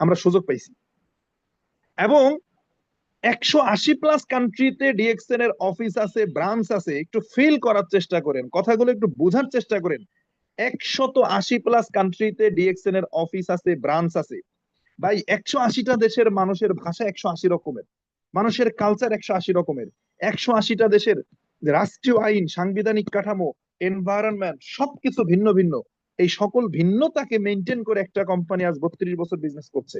আমরা সুযোগ পাইছি। এবং 180+ কান্ট্রিতে ডিএক্সএন এর অফিস আছে, ব্রাঞ্চ আছে। একটু ফিল করার চেষ্টা করেন, কথাগুলো একটু বোঝার চেষ্টা করেন। 180+ কান্ট্রিতে ডিএক্সএন এর অফিস আছে, ব্রাঞ্চ আছে। ভাই, 180টা দেশের মানুষের ভাষা 180 রকমের, মানুষের কালচার 180 রকমের। 180টা দেশের রাষ্ট্রীয় আইন, সাংবিধানিক কাঠামো, এনভায়রনমেন্ট সবকিছু ভিন্ন ভিন্ন। এই সকল ভিন্নতাকে মেনটেন করে একটা কোম্পানি আজ 32 বছর বিজনেস করছে।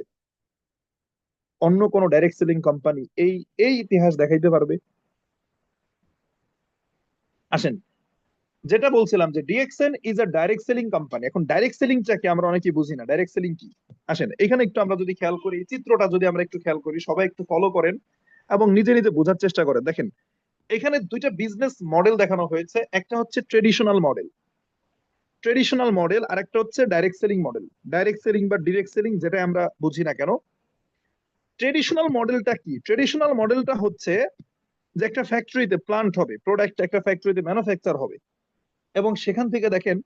অন্য কোন ডাইরেক্ট সেলিং কোম্পানি এই এই ইতিহাস দেখাইতে পারবে? আসেন, যেটা বলছিলাম যে DXN is a direct selling company. এখন ডাইরেক্ট সেলিংটাকে আমরা অনেকেই বুঝি না, ডাইরেক্ট সেলিং কি। আসেন এখানে একটু আমরা যদি খেয়াল করি, চিত্রটা যদি আমরা একটু খেয়াল করি, সবাই একটু ফলো করেন এবং নিজে নিজে বোঝার চেষ্টা করেন। দেখেন, এখানে দুইটা বিজনেস মডেল দেখানো হয়েছে। একটা হচ্ছে ট্রেডিশনাল মডেল আর একটা হচ্ছে direct selling model. Direct selling বা ডিরেক্ট সেলিং যেটা আমরা বুঝি না কেন, ট্রেডিশনাল মডেলটা কি? ট্রেডিশনাল মডেলটা হচ্ছে যে একটা ফ্যাক্টরিতে প্লান্ট হবে, প্রোডাক্ট একটা ফ্যাক্টরিতে ম্যানুফ্যাকচার হবে, এবং সেখান থেকে দেখেন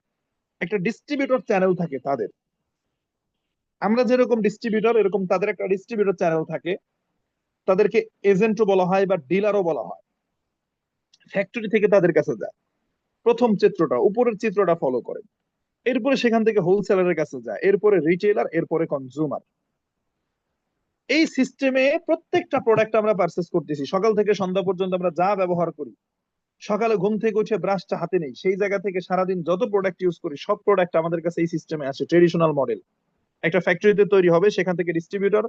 একটা ডিস্ট্রিবিউটর চ্যানেল থাকে তাদের। আমরা যেরকম ডিস্ট্রিবিউটর, এরকম তাদের একটা ডিস্ট্রিবিউটর চ্যানেল থাকে। তাদেরকে এজেন্টও বলা হয় বা ডিলারও বলা হয়। ফ্যাক্টরি থেকে তাদের কাছে যায়। প্রথম চিত্রটা, উপরের চিত্রটা ফলো করেন। এরপরে সেখান থেকে হোলসেলারের কাছে যায়, এরপরে রিটেলার, এরপরে কনজিউমার। এই সিস্টেমে প্রত্যেকটা প্রোডাক্ট আমরা পারচেস করতেছি। সকাল থেকে সন্ধ্যা পর্যন্ত আমরা যা ব্যবহার করি, সকালে ঘুম থেকে উঠে ব্রাশটা হাতে নেই, সেই জায়গা থেকে সারাদিন যত প্রোডাক্ট ইউজ করি, সব প্রোডাক্ট আমাদের কাছে এই সিস্টেমে আসে। Traditional model. একটা ফ্যাক্টরিতে তৈরি হবে, সেখান থেকে ডিস্ট্রিবিউটর,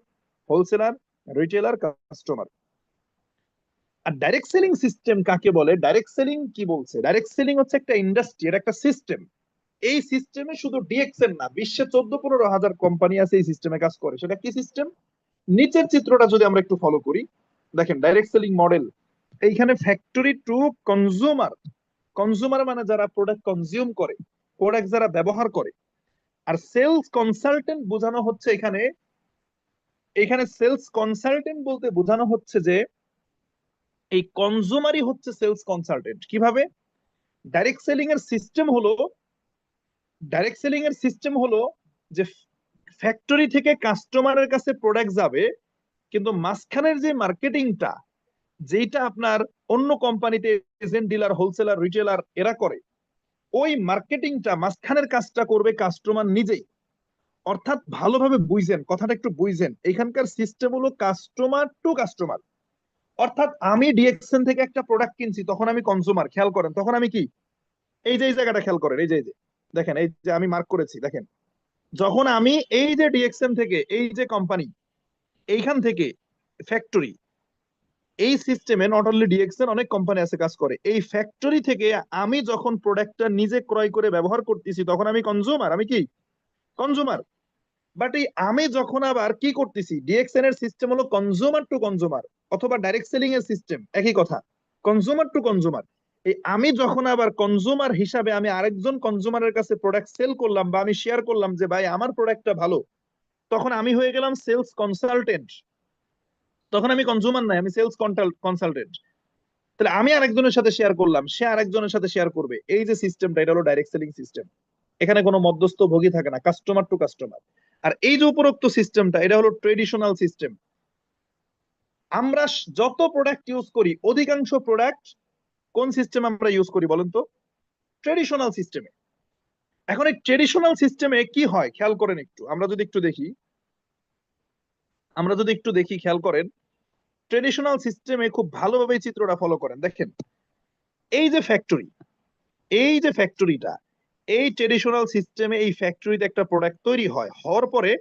হোলসেলার, রিটেলার, কাস্টমার। আর ডাইরেক্ট সেলিং সিস্টেম কাকে বলে? ডাইরেক্ট সেলিং কি বলছে? ডাইরেক্ট সেলিং হচ্ছে একটা ইন্ডাস্ট্রি, এটা একটা সিস্টেম। এই সিস্টেমে শুধু ডিএক্সএন না, বিশ্বে 14-15 হাজার কোম্পানি আছে এই সিস্টেমে কাজ করে। সেটা কি সিস্টেম? নিচের চিত্রটা যদি আমরা একটু ফলো করি, দেখেন ডাইরেক্ট সেলিং মডেল। এইখানে ফ্যাক্টরি টু কনজিউমার। কনজিউমার মানে যারা প্রোডাক্ট কনজিউম করে, প্রোডাক্ট যারা ব্যবহার করে। আর সেলস কনসালটেন্ট বোঝানো হচ্ছে এখানে, এখানে সেলস কনসালটেন্ট বলতে বোঝানো হচ্ছে যে এই কনজিউমারই হচ্ছে সেলস কনসালটেন্ট। কিভাবে? ডাইরেক্ট সেলিং এর সিস্টেম হলো, ডাইরেক্ট সেলিং এর সিস্টেম হলো যে ফ্যাক্টরি থেকে কাস্টমারের কাছে প্রোডাক্ট যাবে, কিন্তু মাঝখানের যে মার্কেটিংটা, যেটা আপনার অন্য কোম্পানিতে এজেন্ট, ডিলার, হোলসেলার, রিটেলার এরা করে, ওই মার্কেটিংটা, মাঝখানের কাজটা করবে কাস্টমার নিজেই। অর্থাৎ ভালোভাবে বুঝছেন কথাটা, একটু বুঝছেন। এখানকার সিস্টেম হলো কাস্টমার টু কাস্টমার। অর্থাৎ আমি ডিএক্সএন থেকে একটা প্রোডাক্ট কিনছি, তখন আমি কনজিউমার। খেয়াল করেন, তখন আমি কি, এই যে এই জায়গাটা খেয়াল করেন, এই যে দেখেন, এই যে আমি মার্ক করেছি, দেখেন। যখন আমি এই যে ডিএক্সএন থেকে, এই যে কোম্পানি, এইখান থেকে ফ্যাক্টরি, এই সিস্টেমে নট অনলি ডিএক্সএন, অনেক কোম্পানি আছে কাজ করে। এই ফ্যাক্টরি থেকে আমি যখন প্রোডাক্টটা নিজে ক্রয় করে ব্যবহার করতেছি, তখন আমি কনজিউমার। আমি কি কনজিউমার? বাট এই আমি যখন আবার কি করতেছি, ডিএক্সএন এর সিস্টেম হলো কনজিউমার টু কনজিউমার, অথবা ডাইরেক্ট সেলিং এর সিস্টেম একই কথা, কনজিউমার টু কনজিউমার। এই আমি যখন আবার কনজিউমার হিসাবে আমি আরেকজন কনজিউমারের কাছে প্রোডাক্ট সেল করলাম, বা আমি শেয়ার করলাম যে ভাই আমার প্রোডাক্টটা ভালো, তখন আমি হয়ে গেলাম সেলস কনসালটেন্ট। তখন আমি কনজিউমার নাই, আমি সেলস কনসালটেন্ট। তাহলে আমি আরেকজনের সাথে শেয়ার করলাম, সে আরেকজনের সাথে শেয়ার করবে। এই যে সিস্টেমটা, এটা হলো ডাইরেক্ট সেলিং সিস্টেম। এখানে কোনো মধ্যস্থ ভোগী থাকে না, কাস্টমার টু কাস্টমার। আর এই যে উপরোক্ত সিস্টেমটা, এটা হলো ট্রেডিশনাল সিস্টেম। আমরা যত প্রোডাক্ট ইউজ করি, অধিকাংশ প্রোডাক্ট কোন সিস্টেম আমরা ইউজ করি বলেন তো? ট্রেডিশনাল সিস্টেমে। এখন এই ট্রেডিশনাল সিস্টেমে কি হয় খেয়াল করেন একটু, আমরা যদি একটু দেখি, আমরা যদি একটু দেখি, খেয়াল করেন। ট্রেডিশনাল সিস্টেমে খুব ভালোভাবে চিত্রটা ফলো করেন, দেখেন। এই যে ফ্যাক্টরি, এই যে ফ্যাক্টরিটা, এই ট্রেডিশনাল সিস্টেমে এই ফ্যাক্টরিতে একটা প্রোডাক্ট তৈরি হয়, হওয়ার পরে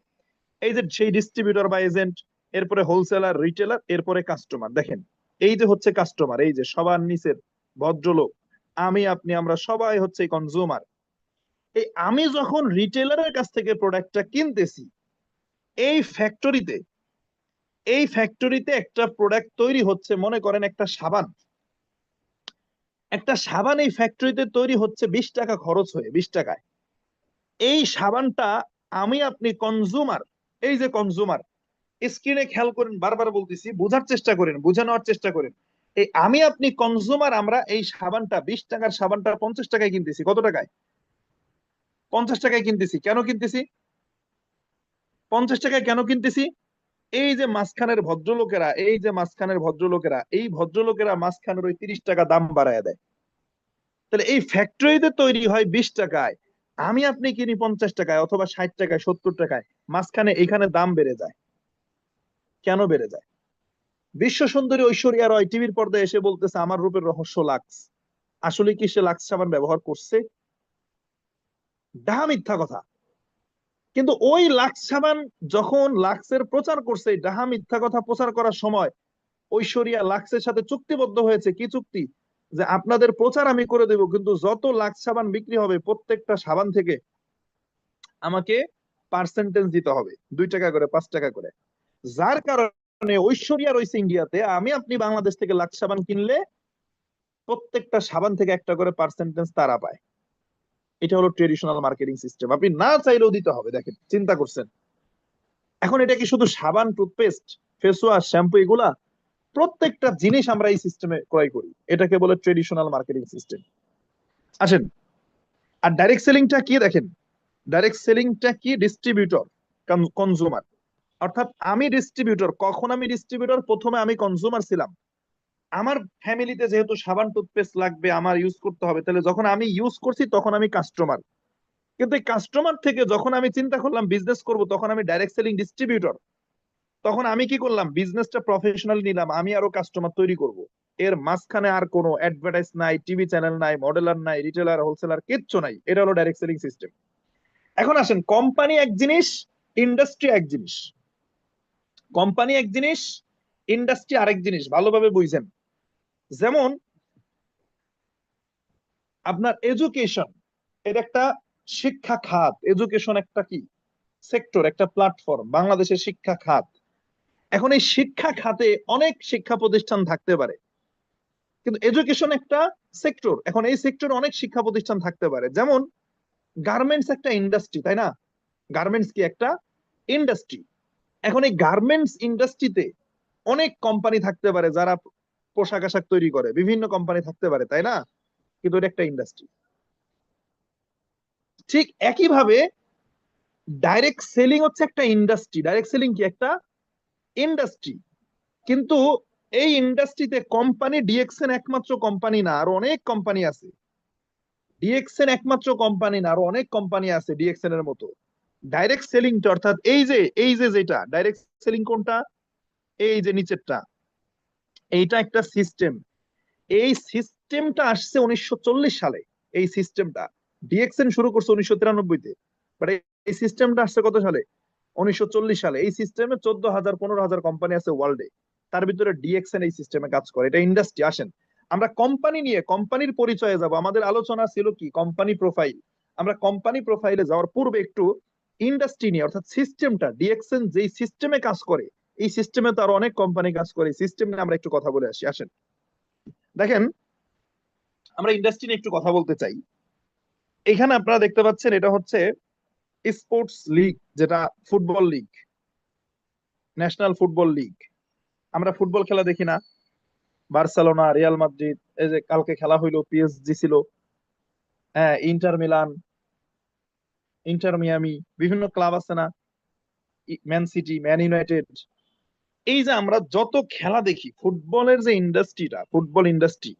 এই যে সেই ডিস্ট্রিবিউটর বা এজেন্ট, এরপরে হোলসেলার, রিটেলার, এরপরে কাস্টমার। দেখেন, এই যে হচ্ছে কাস্টমার, এই যে সবার নিচের ভদ্রলোক, আমি, আপনি, আমরা সবাই হচ্ছে কনজিউমার। এই আমি যখন রিটেলারের কাছ থেকে প্রোডাক্টটা কিনতেছি, এই ফ্যাক্টরিতে, এই ফ্যাক্টরিতে একটা প্রোডাক্ট তৈরি হচ্ছে, মনে করেন একটা সাবান। একটা সাবান এই ফ্যাক্টরিতে তৈরি হচ্ছে 20 টাকা খরচ হয়ে, 20 টাকায়। এই সাবানটা আমি, আপনি কনজিউমার, এই যে কনজিউমার, স্ক্রিনে খেয়াল করেন, বারবার বলতেছি, বোঝার চেষ্টা করেন, বুঝে নেওয়ার চেষ্টা করেন। এই আমি, আপনি কনজিউমার, আমরা এই সাবানটা, 20 টাকার সাবানটা 50 টাকায় কিনতেছি। কত টাকায়? 50 টাকায় কিনতেছি। কেন কিনতেছি? 50 টাকায় কেন কিনতেছি? এই যে মাঝখানের ভদ্রলোকেরা, এই ভদ্রলোকেরা মাঝখানের ওই 30 টাকা দাম বাড়ায় দেয়। তাহলে এই ফ্যাক্টরিতে তৈরি হয় 20 টাকায়, আমি আপনি কিনি 50 টাকায় অথবা 60 টাকায়, 70 টাকায়, মাঝখানে এখানে দাম বেড়ে যায়। কেন বেড়ে যায়? বিশ্ব সুন্দরী ঐশ্বরিয়া রয় টিভির পর্দায় এসে বলতেছে আমার রূপের রহস্য লাক্স। আসলে কি সে লাক্স সাবান ব্যবহার করছে? ডাহা মিথ্যা কথা। কিন্তু ওই লাক্স সাবান যখন লাক্সের প্রচার করছে, ডাহা মিথ্যা কথা প্রচার করার সময় ঐশ্বরিয়া লাক্সের সাথে চুক্তিবদ্ধ হয়েছে। কি চুক্তি? যে আপনাদের প্রচার আমি করে দেব, কিন্তু যত লাক্স সাবান বিক্রি হবে প্রত্যেকটা সাবান থেকে আমাকে পার্সেন্টেজ দিতে হবে, 2 টাকা করে, 5 টাকা করে। যার কারণে ঐশ্বরিয়া রয়েছে ইন্ডিয়াতে, আমি আপনি বাংলাদেশ থেকে লাক্স সাবান কিনলে প্রত্যেকটা সাবান থেকে একটা করে পার্সেন্টেজ তারা পায়। এটা হলো ট্রেডিশনাল মার্কেটিং সিস্টেম। আপনি না চাইলেও দিতে হবে। দেখেন, চিন্তা করছেন। এখন এটা কি শুধু সাবান, টুথপেস্ট, ফেস ওয়াশ, শ্যাম্পু এগুলা? প্রত্যেকটা জিনিস আমরা এই সিস্টেমে ক্রয় করি। এটাকে বলে ট্রেডিশনাল মার্কেটিং সিস্টেম। আসেন, আর ডাইরেক্ট সেলিংটা কি দেখেন। ডাইরেক্ট সেলিংটা কি? Distributor, consumer. অর্থাৎ আমি ডিস্ট্রিবিউটর। কখন আমি ডিস্ট্রিবিউটর? প্রথমে আমি কনজুমার ছিলাম। আমার ফ্যামিলিতে যেহেতু সাবান টুথপেস্ট লাগবে, আমার ইউজ করতে হবে, তাহলে যখন আমি ইউজ করছি তখন আমি কাস্টমার। কিন্তু এই কাস্টমার থেকে যখন আমি চিন্তা করলাম বিজনেস করব, তখন আমি ডাইরেক্ট সেলিং ডিস্ট্রিবিউটর। তখন আমি কি করলাম? বিজনেসটা প্রফেশনাল নিলাম, আমি আরো কাস্টমার তৈরি করব। এর মাঝখানে আর কোনো অ্যাডভার্টাইজ নাই, টিভি চ্যানেল নাই, মডেলার নাই, রিটেলার, হোলসেলার কিচ্ছু নাই। এটা হলো ডাইরেক্ট সেলিং সিস্টেম। এখন আসেন, কোম্পানি এক জিনিস, ইন্ডাস্ট্রি এক জিনিস। কোম্পানি এক জিনিস, ইন্ডাস্ট্রি আরেক জিনিস। ভালোভাবে বুঝছেন? যেমন আপনার এডুকেশন, এর একটা শিক্ষা খাত। এডুকেশন একটা কি সেক্টর, একটা প্ল্যাটফর্ম, বাংলাদেশের শিক্ষা খাত। এখন এই শিক্ষা খাতে অনেক শিক্ষা প্রতিষ্ঠান থাকতে পারে, কিন্তু এডুকেশন একটা সেক্টর। এখন এই সেক্টরে অনেক শিক্ষা প্রতিষ্ঠান থাকতে পারে। যেমন গার্মেন্টস একটা ইন্ডাস্ট্রি, তাই না? গার্মেন্টস কি একটা ইন্ডাস্ট্রি? এখন এই গার্মেন্টস ইন্ডাস্ট্রিতে অনেক কোম্পানি থাকতে পারে যারা পোশাক আশাক তৈরি করে, বিভিন্ন কোম্পানি থাকতে পারে, তাই না? কিন্তু এটা একটা ইন্ডাস্ট্রি। ঠিক একইভাবে ডাইরেক্ট সেলিং হচ্ছে একটা ইন্ডাস্ট্রি। ডাইরেক্ট সেলিং কি একটা ইন্ডাস্ট্রি। কিন্তু এই ইন্ডাস্ট্রিতে কোম্পানি ডিএক্সএন একমাত্র কোম্পানি না, আরো অনেক কোম্পানি আছে। ডিএক্সএন একমাত্র কোম্পানি না, আরো অনেক কোম্পানি আছে ডিএক্সএন এর মতো। ডাইরেক্ট সেলিংটা অর্থাৎ এই যে যেটা ডাইরেক্ট সেলিং, কোনটা? এই যে নিচেরটা, এইটা একটা সিস্টেম। এই সিস্টেমটা আসছে 1940 সালে। এই সিস্টেমটা ডিএক্সএন শুরু করছে 1993-তে, বাট এই সিস্টেমটা আসছে কত সালে? 1940 সালে। এই সিস্টেমে 14,000 15,000 কোম্পানি আছে ওয়ার্ল্ডে। তার ভিতরে ডিএক্সএন এই সিস্টেমে কাজ করে। এটা ইন্ডাস্ট্রি। আসেন, আমরা কোম্পানি নিয়ে কোম্পানির পরিচয়ে যাব। আমাদের আলোচনা ছিল কি? Company profile. আমরা কোম্পানি প্রোফাইলে যাওয়ার পূর্বে একটু ইন্ডাস্ট্রি নিয়ে, অর্থাৎ সিস্টেমটা, ডিএক্সএন যেই সিস্টেমে কাজ করে, এই সিস্টেমে তো আরো অনেক কোম্পানি কাজ করে, সিস্টেম নিয়ে আমরা একটু কথা বলে আসি। আসেন, দেখেন, আমরা ইন্ডাস্ট্রি নিয়ে একটু কথা বলতে চাই। এখানে আপনারা দেখতে পাচ্ছেন, এটা হচ্ছে স্পোর্টস লিগ, যেটা football league, national football league. আমরা ফুটবল খেলা দেখি না? বার্সেলোনা, রিয়াল মাদ্রিদ, এই যে কালকে খেলা হইলো, পিএসজি ছিল, হ্যাঁ, ইন্টার মিলান, ইন্টার মিয়ামি, বিভিন্ন ক্লাব আছে না? Man city, man United. এই যে আমরা যত খেলা দেখি, ফুটবলের যে ইন্ডাস্ট্রিটা, ফুটবল ইন্ডাস্ট্রি,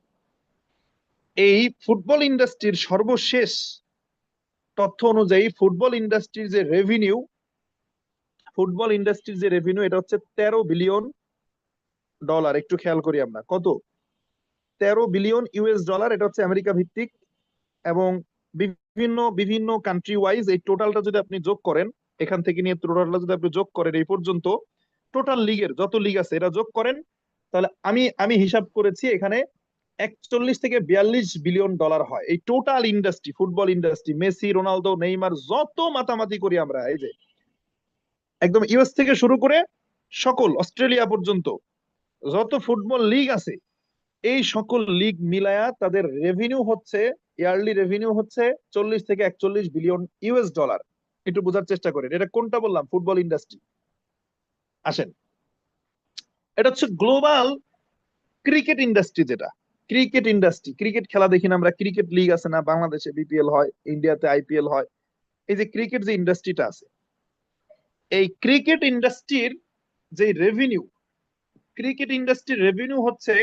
এই ফুটবল ইন্ডাস্ট্রির সর্বশেষ তথ্য অনুযায়ী ফুটবল ইন্ডাস্ট্রির যে রেভিনিউ, এটা হচ্ছে $13 বিলিয়ন। একটু খেয়াল করি আমরা, কত? $13 বিলিয়ন। এটা হচ্ছে আমেরিকা ভিত্তিক। এবং বিভিন্ন বিভিন্ন কান্ট্রি ওয়াইজ এই টোটালটা যদি আপনি যোগ করেন, এখান থেকে নিয়ে টোটালটা যদি আপনি যোগ করেন এই পর্যন্ত, টোটাল লিগের যত লিগ আছে এটা যোগ করেন, তাহলে আমি আমি হিসাব করেছি এখানে 41 থেকে 42 বিলিয়ন ডলার হয়। এই total industry, football industry, Messi, Ronaldo, Neymar, যত মাতামাতি করি আমরা, এই যে একদম ইউএস থেকে শুরু করে সকল অস্ট্রেলিয়া পর্যন্ত যত ফুটবল লিগ আছে, এই সকল লিগ মিলায়া তাদের রেভিনিউ হচ্ছে, ইয়ারলি রেভিনিউ হচ্ছে 40 থেকে 41 বিলিয়ন US ডলার। একটু বোঝার চেষ্টা করেন, এটা কোনটা বললাম? Football industry. আসেন, এটা হচ্ছে গ্লোবাল ক্রিকেট ইন্ডাস্ট্রি। যেটা ক্রিকেট ইন্ডাস্ট্রি, ক্রিকেট খেলা দেখি না আমরা? ক্রিকেট লিগ আছে না? বাংলাদেশে বিপিএল হয়, ইন্ডিয়াতে আইপিএল হয়। এই যে ক্রিকেট যে ইন্ডাস্ট্রিটা আছে, এই ক্রিকেট ইন্ডাস্ট্রির যে রেভিনিউ হচ্ছে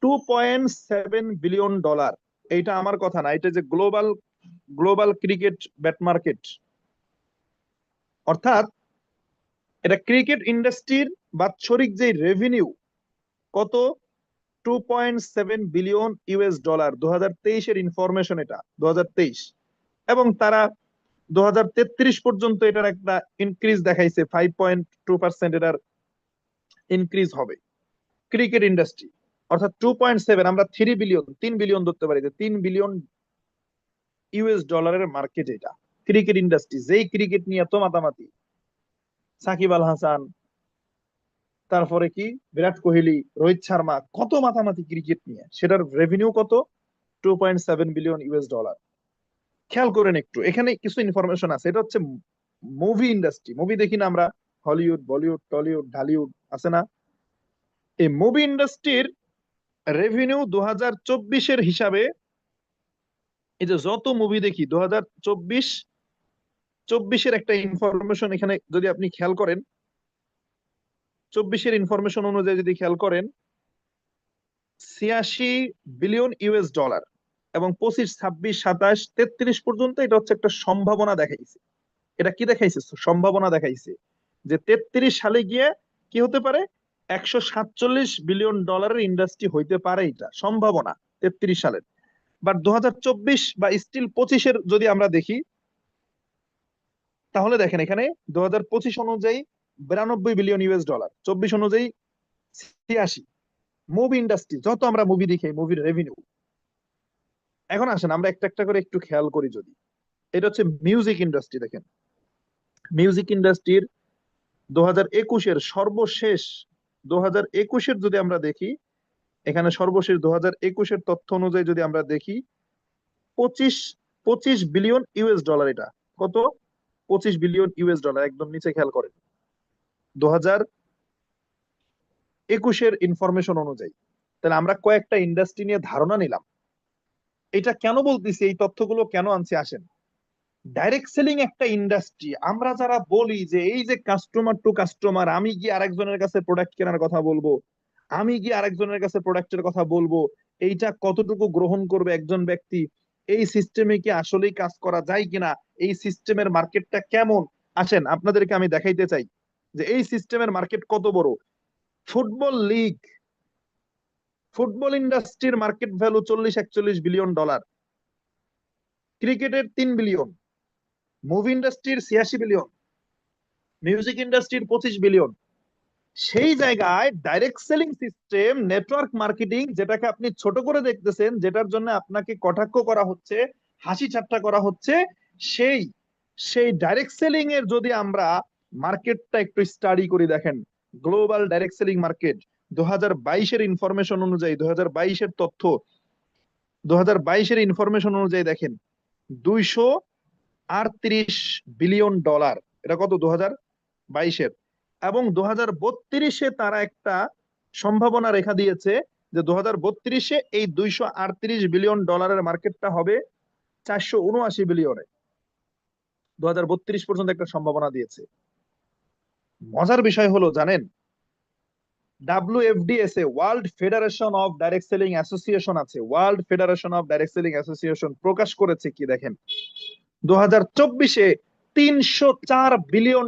$2.7 বিলিয়ন। এইটা আমার কথা না, এটা যে গ্লোবাল ক্রিকেট ব্যাট মার্কেট, অর্থাৎ এটা ক্রিকেট ইন্ডাস্ট্রির বাৎসরিক যে রেভিনিউ কত, $2.7 বিলিয়ন। 2023-এর ইনফরমেশন এটা, 2023। এবং তারা 2033 পর্যন্ত এটার একটা ইনক্রিজ দেখাইছে, 5.2% এটার ইনক্রিজ হবে ক্রিকেট ইন্ডাস্ট্রি। অর্থাৎ 2.7, আমরা 3 বিলিয়ন, 3 বিলিয়ন ধরতে পারি, যে $3 বিলিয়ন মার্কেট এটা ক্রিকেট ইন্ডাস্ট্রি। যেই ক্রিকেট নিয়ে এত মাতামাতি, সাকিব আল হাসান, তারপরে কি বিরাট কোহলি, রোহিত শর্মা, কত মাতামাতি ক্রিকেট নিয়ে, সেটার রেভিনিউ কত, $2.7 বিলিয়ন। খেয়াল করেন একটু, এখানে কিছু ইনফরমেশন আছে। এটা হচ্ছে মুভি ইন্ডাস্ট্রি। মুভি দেখি না আমরা, হলিউড, বলিউড, টলিউড, ঢালিউড, আছে না? এই মুভি ইন্ডাস্ট্রির রেভিনিউ 2024-এর হিসাবে, এই যে যত মুভি দেখি 2024-এর একটা ইনফরমেশন এখানে যদি আপনি খেয়াল করেন, 24-এর ইনফরমেশন অনুযায়ী যদি খেয়াল করেন, $86 বিলিয়ন। এবং 25, 26, 27, 33 পর্যন্ত এটা হচ্ছে একটা সম্ভাবনা দেখাইছে। এটা কি দেখাইছে? সম্ভাবনা দেখাইছে যে 33 সালে গিয়ে কি হতে পারে, $147 বিলিয়ন ইন্ডাস্ট্রি হইতে পারে, এটা সম্ভাবনা 33 সালের। বাট 2024 বা স্টিল 25-এর যদি আমরা দেখি, তাহলে দেখেন এখানে 2025 অনুযায়ী $92 বিলিয়ন, 24 অনুযায়ী 86। মুভি ইন্ডাস্ট্রি, যত আমরা মুভি দেখি, মুভির রেভিনিউ। এখন আসেন আমরা একটা একটা করে একটু খেয়াল করি। যদি এটা হচ্ছে মিউজিক ইন্ডাস্ট্রি, দেখেন মিউজিক ইন্ডাস্ট্রির 2021-এর সর্বশেষ, 2021-এর যদি আমরা দেখি, এখানে সর্বশেষ 2021-এর তথ্য অনুযায়ী যদি আমরা দেখি, 25 বিলিয়ন। এটা কত, $25 বিলিয়ন। একদম নিচে খেয়াল করেন 2021-এর ইনফরমেশন অনুযায়ী। তাহলে আমরা কয়েকটা ইন্ডাস্ট্রি নিয়ে ধারণা নিলাম। এটা কেন বলতেছি, এই তথ্যগুলো কেন আনছি, আসেন। ডাইরেক্ট সেলিং একটা ইন্ডাস্ট্রি, আমরা যারা বলি যে এই যে কাস্টমার টু কাস্টমার, আমি গিয়ে আরেকজনের কাছে প্রোডাক্ট কেনার কথা বলবো, আমি গিয়ে আরেকজনের কাছে প্রোডাক্টের কথা বলবো, এইটা কতটুকু গ্রহণ করবে একজন ব্যক্তি, এই সিস্টেমে কি আসলেই কাজ করা যায় কিনা, এই সিস্টেমের মার্কেটটা কেমন। আসেন আপনাদেরকে আমি দেখাইতে চাই যে এই সিস্টেমের মার্কেট কত বড়। ফুটবল লিগ, ফুটবল ইন্ডাস্ট্রির মার্কেট ভ্যালু $40-41 বিলিয়ন, ক্রিকেটের 3 বিলিয়ন, মুভি ইন্ডাস্ট্রির 86 বিলিয়ন, মিউজিক ইন্ডাস্ট্রির 25 বিলিয়ন। সেই জায়গায় direct selling system, network marketing, যেটাকে আপনি ছোট করে দেখতেছেন, যেটার জন্য আপনাকে কটাক্ষ করা হচ্ছে, হাসি ঠাট্টা করা হচ্ছে, সেই সেই ডাইরেক্ট সেলিং এর যদি আমরা মার্কেটটা একটু স্টাডি করি, দেখেন গ্লোবাল ডাইরেক্ট সেলিং মার্কেট 2022-এর ইনফরমেশন অনুযায়ী, 2022-এর তথ্য, 2022-এর ইনফরমেশন অনুযায়ী দেখেন $238 বিলিয়ন। এটা কত, 2022-এর। এবং 2032-এ তারা একটা সম্ভাবনা রেখা দিয়েছে যে 2032-এ এই $238 বিলিয়ন মার্কেটটা হবে 479 বিলিয়নে। 2032 পর্যন্ত একটা সম্ভাবনা দিয়েছে। মজার বিষয় হলো জানেন, WFDSA, world federation of direct selling association আছে, world federation of direct selling association প্রকাশ করেছে কি দেখেন, 2024-এ $304 বিলিয়ন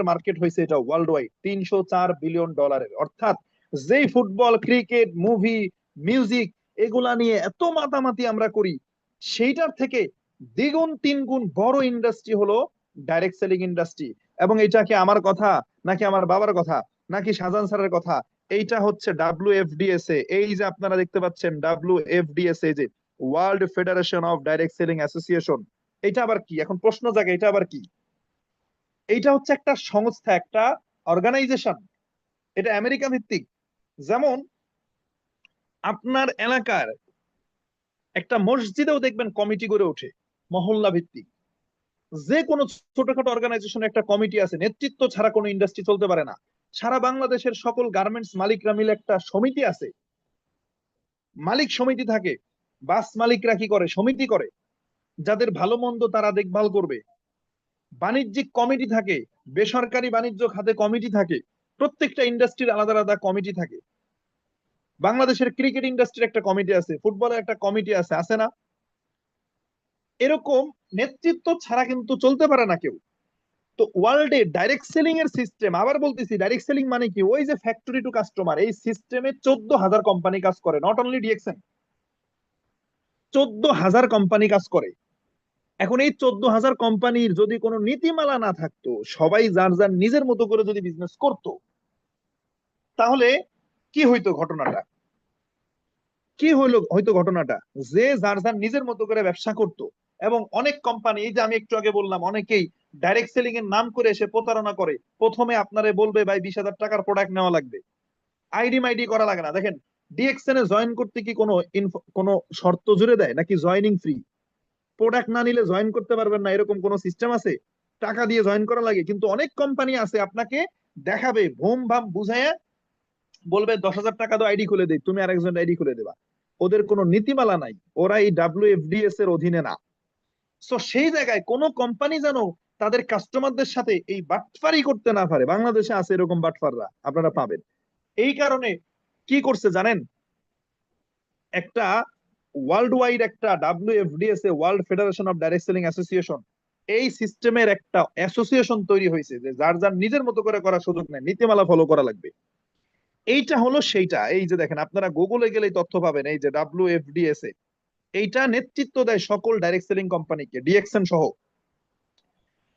মার্কেট হয়েছে, এটা ওয়ার্ল্ড ওয়াইড $304 বিলিয়ন। অর্থাৎ যেই ফুটবল, ক্রিকেট, মুভি, মিউজিক এগুলা নিয়ে এত মাতামাতি আমরা করি, সেইটার থেকে দ্বিগুণ তিনগুণ বড় ইন্ডাস্ট্রি হলো ডাইরেক্ট সেলিং ইন্ডাস্ট্রি। এবং এটা কি আমার কথা, নাকি আমার বাবার কথা, নাকি শাহজাহান স্যারের কথা? এইটা হচ্ছে WFDSA। এই যে আপনারা দেখতে পাচ্ছেন WFDSA, যে world federation of direct selling association. এটা আবার কি? এখন প্রশ্ন জাগে, এটা আবার কি? এইটা হচ্ছে একটা সংস্থা, একটা অর্গানাইজেশন, এটা আমেরিকা ভিত্তিক। যেমন আপনার এলাকার একটা মসজিদেও দেখবেন কমিটি গড়ে ওঠে, মহল্লা ভিত্তিক। যে কোনো ছোটখাটো অর্গানাইজেশনের একটা কমিটি আছে, নেতৃত্ব ছাড়া কোনো ইন্ডাস্ট্রি চলতে পারে না। সারা বাংলাদেশের সকল গার্মেন্টস মালিকরা মিলে একটা সমিতি আছে, মালিক সমিতি থাকে। বাস মালিকরা কি করে, সমিতি করে, যাদের ভালো মন্দ তারা দেখভাল করবে। বাণিজ্যিক কমিটি থাকে, বেসরকারি বাণিজ্য খাতে কমিটি থাকে, প্রত্যেকটা ইন্ডাস্ট্রির আলাদা আলাদা কমিটি থাকে। বাংলাদেশের ক্রিকেট ইন্ডাস্ট্রির একটা কমিটি আছে, ফুটবলের একটা কমিটি আছে, আছে না? এরকম নেতৃত্ব ছাড়া কিন্তু চলতে পারে না কেউ। তো ওয়ার্ল্ডে ডাইরেক্ট সেলিং এর সিস্টেম, আবার বলতেছি ডাইরেক্ট সেলিং মানে কি, ওই যে ফ্যাক্টরি টু কাস্টমার, এই সিস্টেমে 14,000 কোম্পানি কাজ করে, নট অনলি ডিএক্সএন, 14,000 কোম্পানি কাজ করে। এখন এই 14,000 কোম্পানির যদি কোনো নীতিমালা না থাকতো, সবাই যার যার নিজের মতো করে যদি বিজনেস করতো, তাহলে কি হইতো ঘটনাটা? কি হয়তো ঘটনাটা, যে যার যার নিজের মতো করে ব্যবসা করত, এবং অনেক কোম্পানি, এই যে আমি একটু আগে বললাম, অনেকেই ডাইরেক্ট সেলিং এর নাম করে এসে প্রতারণা করে। প্রথমে আপনারে বলবে ভাই 20,000 টাকার প্রোডাক্ট নেওয়া লাগবে, আইডি মাইডি করা লাগে না। দেখেন, ডিএক্সএন এ জয়েন করতে কি কোনো শর্ত জুড়ে দেয় নাকি জয়েনিং ফ্রি? প্রোডাক্ট না নিলে জয়েন করতে পারবেন না, এরকম কোনো সিস্টেম আছে? টাকা দিয়ে জয়েন করা লাগে। কিন্তু অনেক কোম্পানি আছে আপনাকে দেখাবে, ভোম ভাম বুঝাইয়া বলবে 10,000 টাকা দাও, আইডি খুলে দেই, তুমি আরেকজন আইডি খুলে দেবা। ওদের কোনো নীতিমালা নাই, ওরা এই ডাব্লিউএফডিএস এর অধীনে না। সো সেই জায়গায় কোনো কোম্পানি যেন তাদের কাস্টমারদের সাথে এই বাটফারি করতে না পারে। বাংলাদেশে আছে এরকম বাটফাররা, আপনারা পাবেন। এই কারণে কি করছে জানেন, একটা ওয়ার্ল্ড ওয়াইড একটা WFDS A, world federation of direct selling association, এই সিস্টেমের একটা অ্যাসোসিয়েশন তৈরি হয়েছে, যে যার যার নিজের মতো করে করার সুযোগ নেই, নীতিমালা ফলো করা লাগবে। এইটা হলো সেইটা, এই যে দেখেন, আপনারা গুগলে গেলেই তথ্য পাবেন, এই যে ডাব্লিউএফডিএস এ, এইটা নেতৃত্ব দেয় সকল ডাইরেক্ট সেলিং কোম্পানিকে, ডিএক্সএন সহ।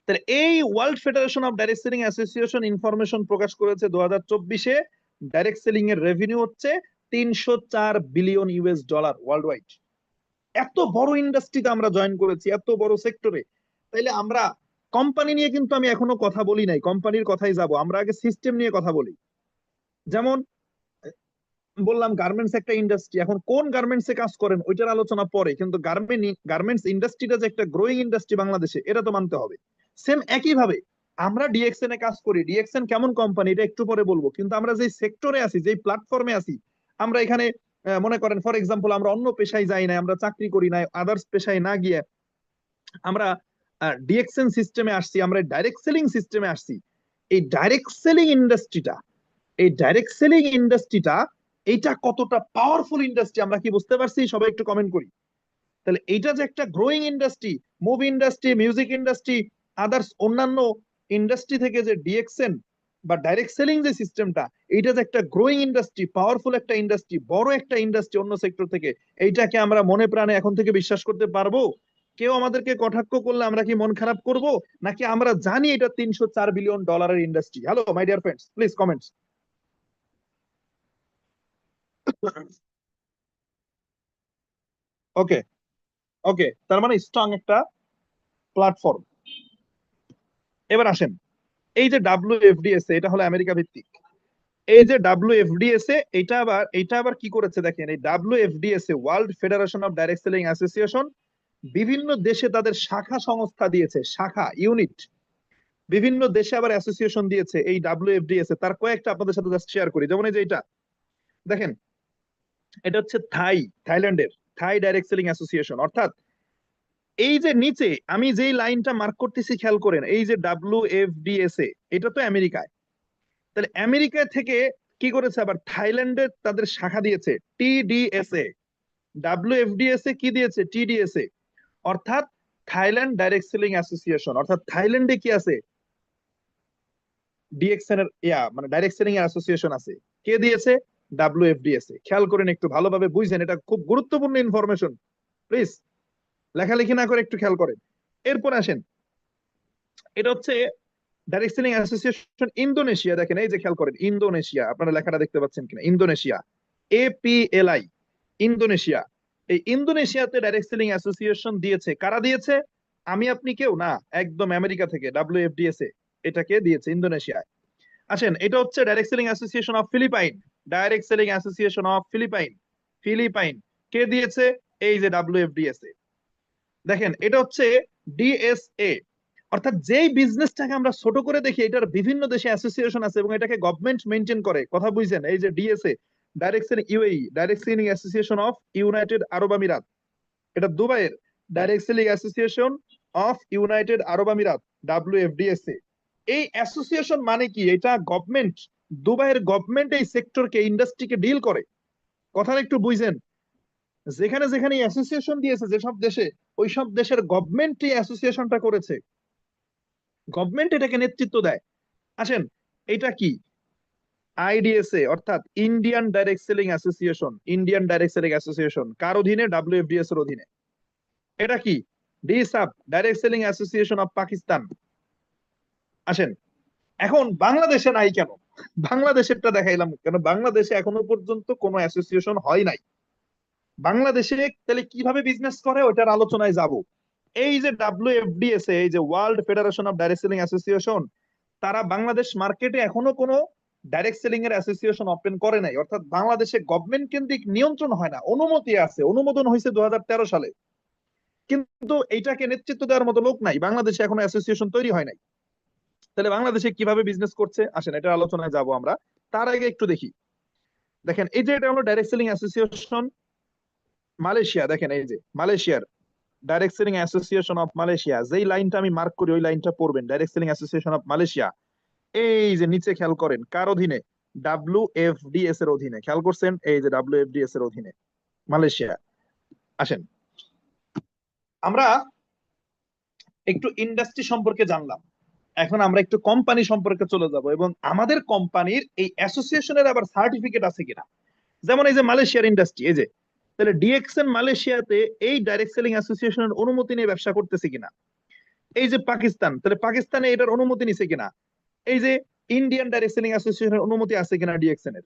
তাহলে এই world federation of direct selling association information প্রকাশ করেছে 2024-এ, ডাইরেক্ট সেলিং এর রেভিনিউ হচ্ছে 304 billion US dollar world wide. এত বড় ইন্ডাস্ট্রিতে আমরা জয়েন করেছি, এত বড় সেক্টরে। তাইলে আমরা কোম্পানি নিয়ে কিন্তু আমি এখনো কথা বলি নাই, কোম্পানির কথাই যাব, আমরা আগে সিস্টেম নিয়ে কথা বলি। যেমন বললাম গার্মেন্টস একটা ইন্ডাস্ট্রি, এখন কোন গার্মেন্টস এ কাজ করেন ওইটার আলোচনা পরে, কিন্তু গার্মেন্টস ইন্ডাস্ট্রিটা যে একটা গ্রোয়িং ইন্ডাস্ট্রি বাংলাদেশে, এটা তো মানতে হবে। সেম একই ভাবে আমরা ডিএক্সএন এ কাজ করি, ডিএক্সএন কেমন কোম্পানি এটা একটু পরে বলবো, কিন্তু আমরা যে সেক্টরে আছি, যে প্ল্যাটফর্মে আছি, আমরা এখানে মনে করেন ফর এক্সাম্পল, আমরা অন্য পেশায় যাই না, আমরা চাকরি করি না, আদার্স পেশায় না গিয়ে আমরা ডিএক্সএন সিস্টেমে আসছি, আমরা ডাইরেক্ট সেলিং সিস্টেমে আসছি। এই ডাইরেক্ট সেলিং ইন্ডাস্ট্রিটা, এই ডাইরেক্ট সেলিং ইন্ডাস্ট্রিটা এইটা কতটা পাওয়ারফুল ইন্ডাস্ট্রি আমরা কি বুঝতে পারছি? সবাই একটু কমেন্ট করি। তাহলে এইটা যে একটা growing industry, movie industry, music industry, others অন্যান্য ইন্ডাস্ট্রি থেকে যে ডিএক্সএন বা ডাইরেক্ট সেলিং যে সিস্টেমটা, এইটা যে একটা গ্রোয়িং ইন্ডাস্ট্রি, পাওয়ারফুল একটা ইন্ডাস্ট্রি, বড় একটা ইন্ডাস্ট্রি অন্য সেক্টর থেকে, এইটাকে আমরা মনে প্রাণে এখন থেকে বিশ্বাস করতে পারবো? কেউ আমাদেরকে কটাক্ষ করলে আমরা কি মন খারাপ করব, নাকি আমরা জানি এটা 304 বিলিয়ন ডলারের industry? Hello my dear friends, please comments. Okay, okay, তার মানে স্ট্রং একটা প্ল্যাটফর্ম। এবার আসেন, এই যে ডাব্লিউএফডিএস, এটা হলো আমেরিকা ভিত্তিক। এই যে ডাব্লিউএফডিএস, এটা আবার কি করেছে দেখেন, এই WFDS world federation of direct selling association বিভিন্ন দেশে তাদের শাখা সংস্থা দিয়েছে, শাখা ইউনিট, বিভিন্ন দেশে আবার অ্যাসোসিয়েশন দিয়েছে এই ডাব্লিউএফডিএস। তার কয়েকটা আপনাদের সাথে জাস্ট শেয়ার করি। যেমন এই যে এটা দেখেন, এটা হচ্ছে থাইল্যান্ডের থাই ডাইরেক্ট সেলিং অ্যাসোসিয়েশন। অর্থাৎ এই যে নিচে আমি যেই লাইনটা মার্ক করতেছি, খেয়াল করেন, এই যে ডাব্লিউএফডিএস, এটা তো আমেরিকায়। তাহলে আমেরিকা থেকে কি করেছে, আবার থাইল্যান্ডে তাদের শাখা দিয়েছে, টিডিএসএ। ডাব্লিউএফডিএস কি দিয়েছে? টিডিএসএ, অর্থাৎ থাইল্যান্ড ডাইরেক্ট সেলিং অ্যাসোসিয়েশন। অর্থাৎ থাইল্যান্ডে কি আছে? ডিএক্সএন এর মানে ডাইরেক্ট সেলিং এর অ্যাসোসিয়েশন আছে। কে দিয়েছে? ডাব্লিউএফডিএস। খেয়াল করেন, একটু ভালোভাবে বুঝছেন, এটা খুব গুরুত্বপূর্ণ ইনফরমেশন। প্লিজ লেখালেখি না করে একটু খেয়াল করেন। এরপর আসেন, এটা হচ্ছে ডাইরেক্ট সেলিং অ্যাসোসিয়েশন ইন্দোনেশিয়া। দেখেন এই যে খেয়াল করেন, ইন্দোনেশিয়া, আপনারা লেখাটা দেখতে পাচ্ছেন কিনা, ইন্দোনেশিয়া, এপিএলআই, ইন্দোনেশিয়া। এই ইন্দোনেশিয়াতে ডাইরেক্ট সেলিং অ্যাসোসিয়েশন দিয়েছে, কারা দিয়েছে? আমি আপনি কেউ না, একদম আমেরিকা থেকে ডাব্লিউএফডিএস এটাকে দিয়েছে ইন্দোনেশিয়ায়। আসেন, এটা হচ্ছে direct selling association of Philippine, direct selling association of Philippine, Philippine কে দিয়েছে? এই যে ডাব্লিউএফডিএস। দেখেন, এটা হচ্ছে ডিএসএ। অর্থাৎ যেই বিজনেসটাকে আমরা ছোট করে দেখি, এটার বিভিন্ন দেশে অ্যাসোসিয়েশন আছে এবং এটাকে গভর্নমেন্ট মেনটেন করে। কথা বুঝছেন? এই যে DSA, direct selling UAE, direct selling association of United Arab Emirates, এটা দুবাইয়ের। Direct selling association of United Arab Emirates, WFDSA. এই অ্যাসোসিয়েশন মানে কি? এটা গভর্নমেন্ট, দুবাইয়ের গভর্নমেন্ট এই সেক্টরকে, ইন্ডাস্ট্রিকে ডিল করে। কথাটা একটু বুঝেন। যেখানে যেখানে অ্যাসোসিয়েশন দিয়েছে যেসব দেশে, ওই সব দেশের গভর্নমেন্ট এই অ্যাসোসিয়েশনটা করেছে, গভর্নমেন্ট এটাকে নেতৃত্ব দেয়। আসেন, এটা কি? আইডিএসএ অর্থাৎ Indian direct selling association, Indian direct selling association কার অধীনে? ডাব্লিউএফডিএস এর অধীনে। এটা কি? ডিসাব, direct selling association of Pakistan. আসেন, এখন বাংলাদেশে নাই কেন? বাংলাদেশেরটা দেখাইলাম কেন? বাংলাদেশে এখনো পর্যন্ত কোনো অ্যাসোসিয়েশন হয় নাই। বাংলাদেশে তাহলে কিভাবে বিজনেস করে ওটার আলোচনায় যাব। এই যে ডাব্লিউএফডিএসএ, এই যে world federation of direct selling association, তারা বাংলাদেশ মার্কেটে এখনো কোনো ডাইরেক্ট সেলিং এর অ্যাসোসিয়েশন ওপেন করে নাই। অর্থাৎ বাংলাদেশে গভর্নমেন্ট কেন্দ্রিক নিয়ন্ত্রণ হয় না, অনুমতি আছে, অনুমোদন হয়েছে 2013 সালে, কিন্তু এইটাকে নেতৃত্ব দেওয়ার মতো লোক নাই। বাংলাদেশে এখনো অ্যাসোসিয়েশন তৈরি হয় নাই। তাহলে বাংলাদেশে কিভাবে বিজনেস করছে? আসেন, এটার আলোচনায় যাব আমরা। তার আগে একটু দেখি। দেখেন, এই যে এটা হলো ডাইরেক্ট সেলিং অ্যাসোসিয়েশন মালয়েশিয়া। দেখেন, এই যে মালয়েশিয়ার direct selling association of Malaysia, যেই লাইনটা আমি মার্ক করি ওই লাইনটা পড়বেন। Direct selling association of Malaysia, এই যে নিচে খেয়াল করেন কার অধীনে? ডাব্লিউএফডিএস এর অধীনে। খেয়াল করছেন? এই যে ডাব্লিউএফডিএস এর অধীনে মালয়েশিয়া। আসেন, আমরা একটু ইন্ডাস্ট্রি সম্পর্কে জানলাম, এখন আমরা একটু কোম্পানি সম্পর্কে চলে যাব, এবং আমাদের কোম্পানির এই অ্যাসোসিয়েশনের আবার সার্টিফিকেট আছে কিনা। যেমন এই যে মালয়েশিয়ার ইন্ডাস্ট্রি, এই যে, তাহলে ডিএক্সএন মালয়েশিয়াতে এই ডাইরেক্ট সেলিং অ্যাসোসিয়েশনের অনুমতি নিয়ে ব্যবসা করতেছে কিনা। এই যে পাকিস্তান, তাহলে পাকিস্তানে এটার অনুমতি নিছে কিনা। এই যে ইন্ডিয়ান ডাইরেক্ট সেলিং অ্যাসোসিয়েশনের অনুমতি আছে কিনা ডিএক্সএন এর।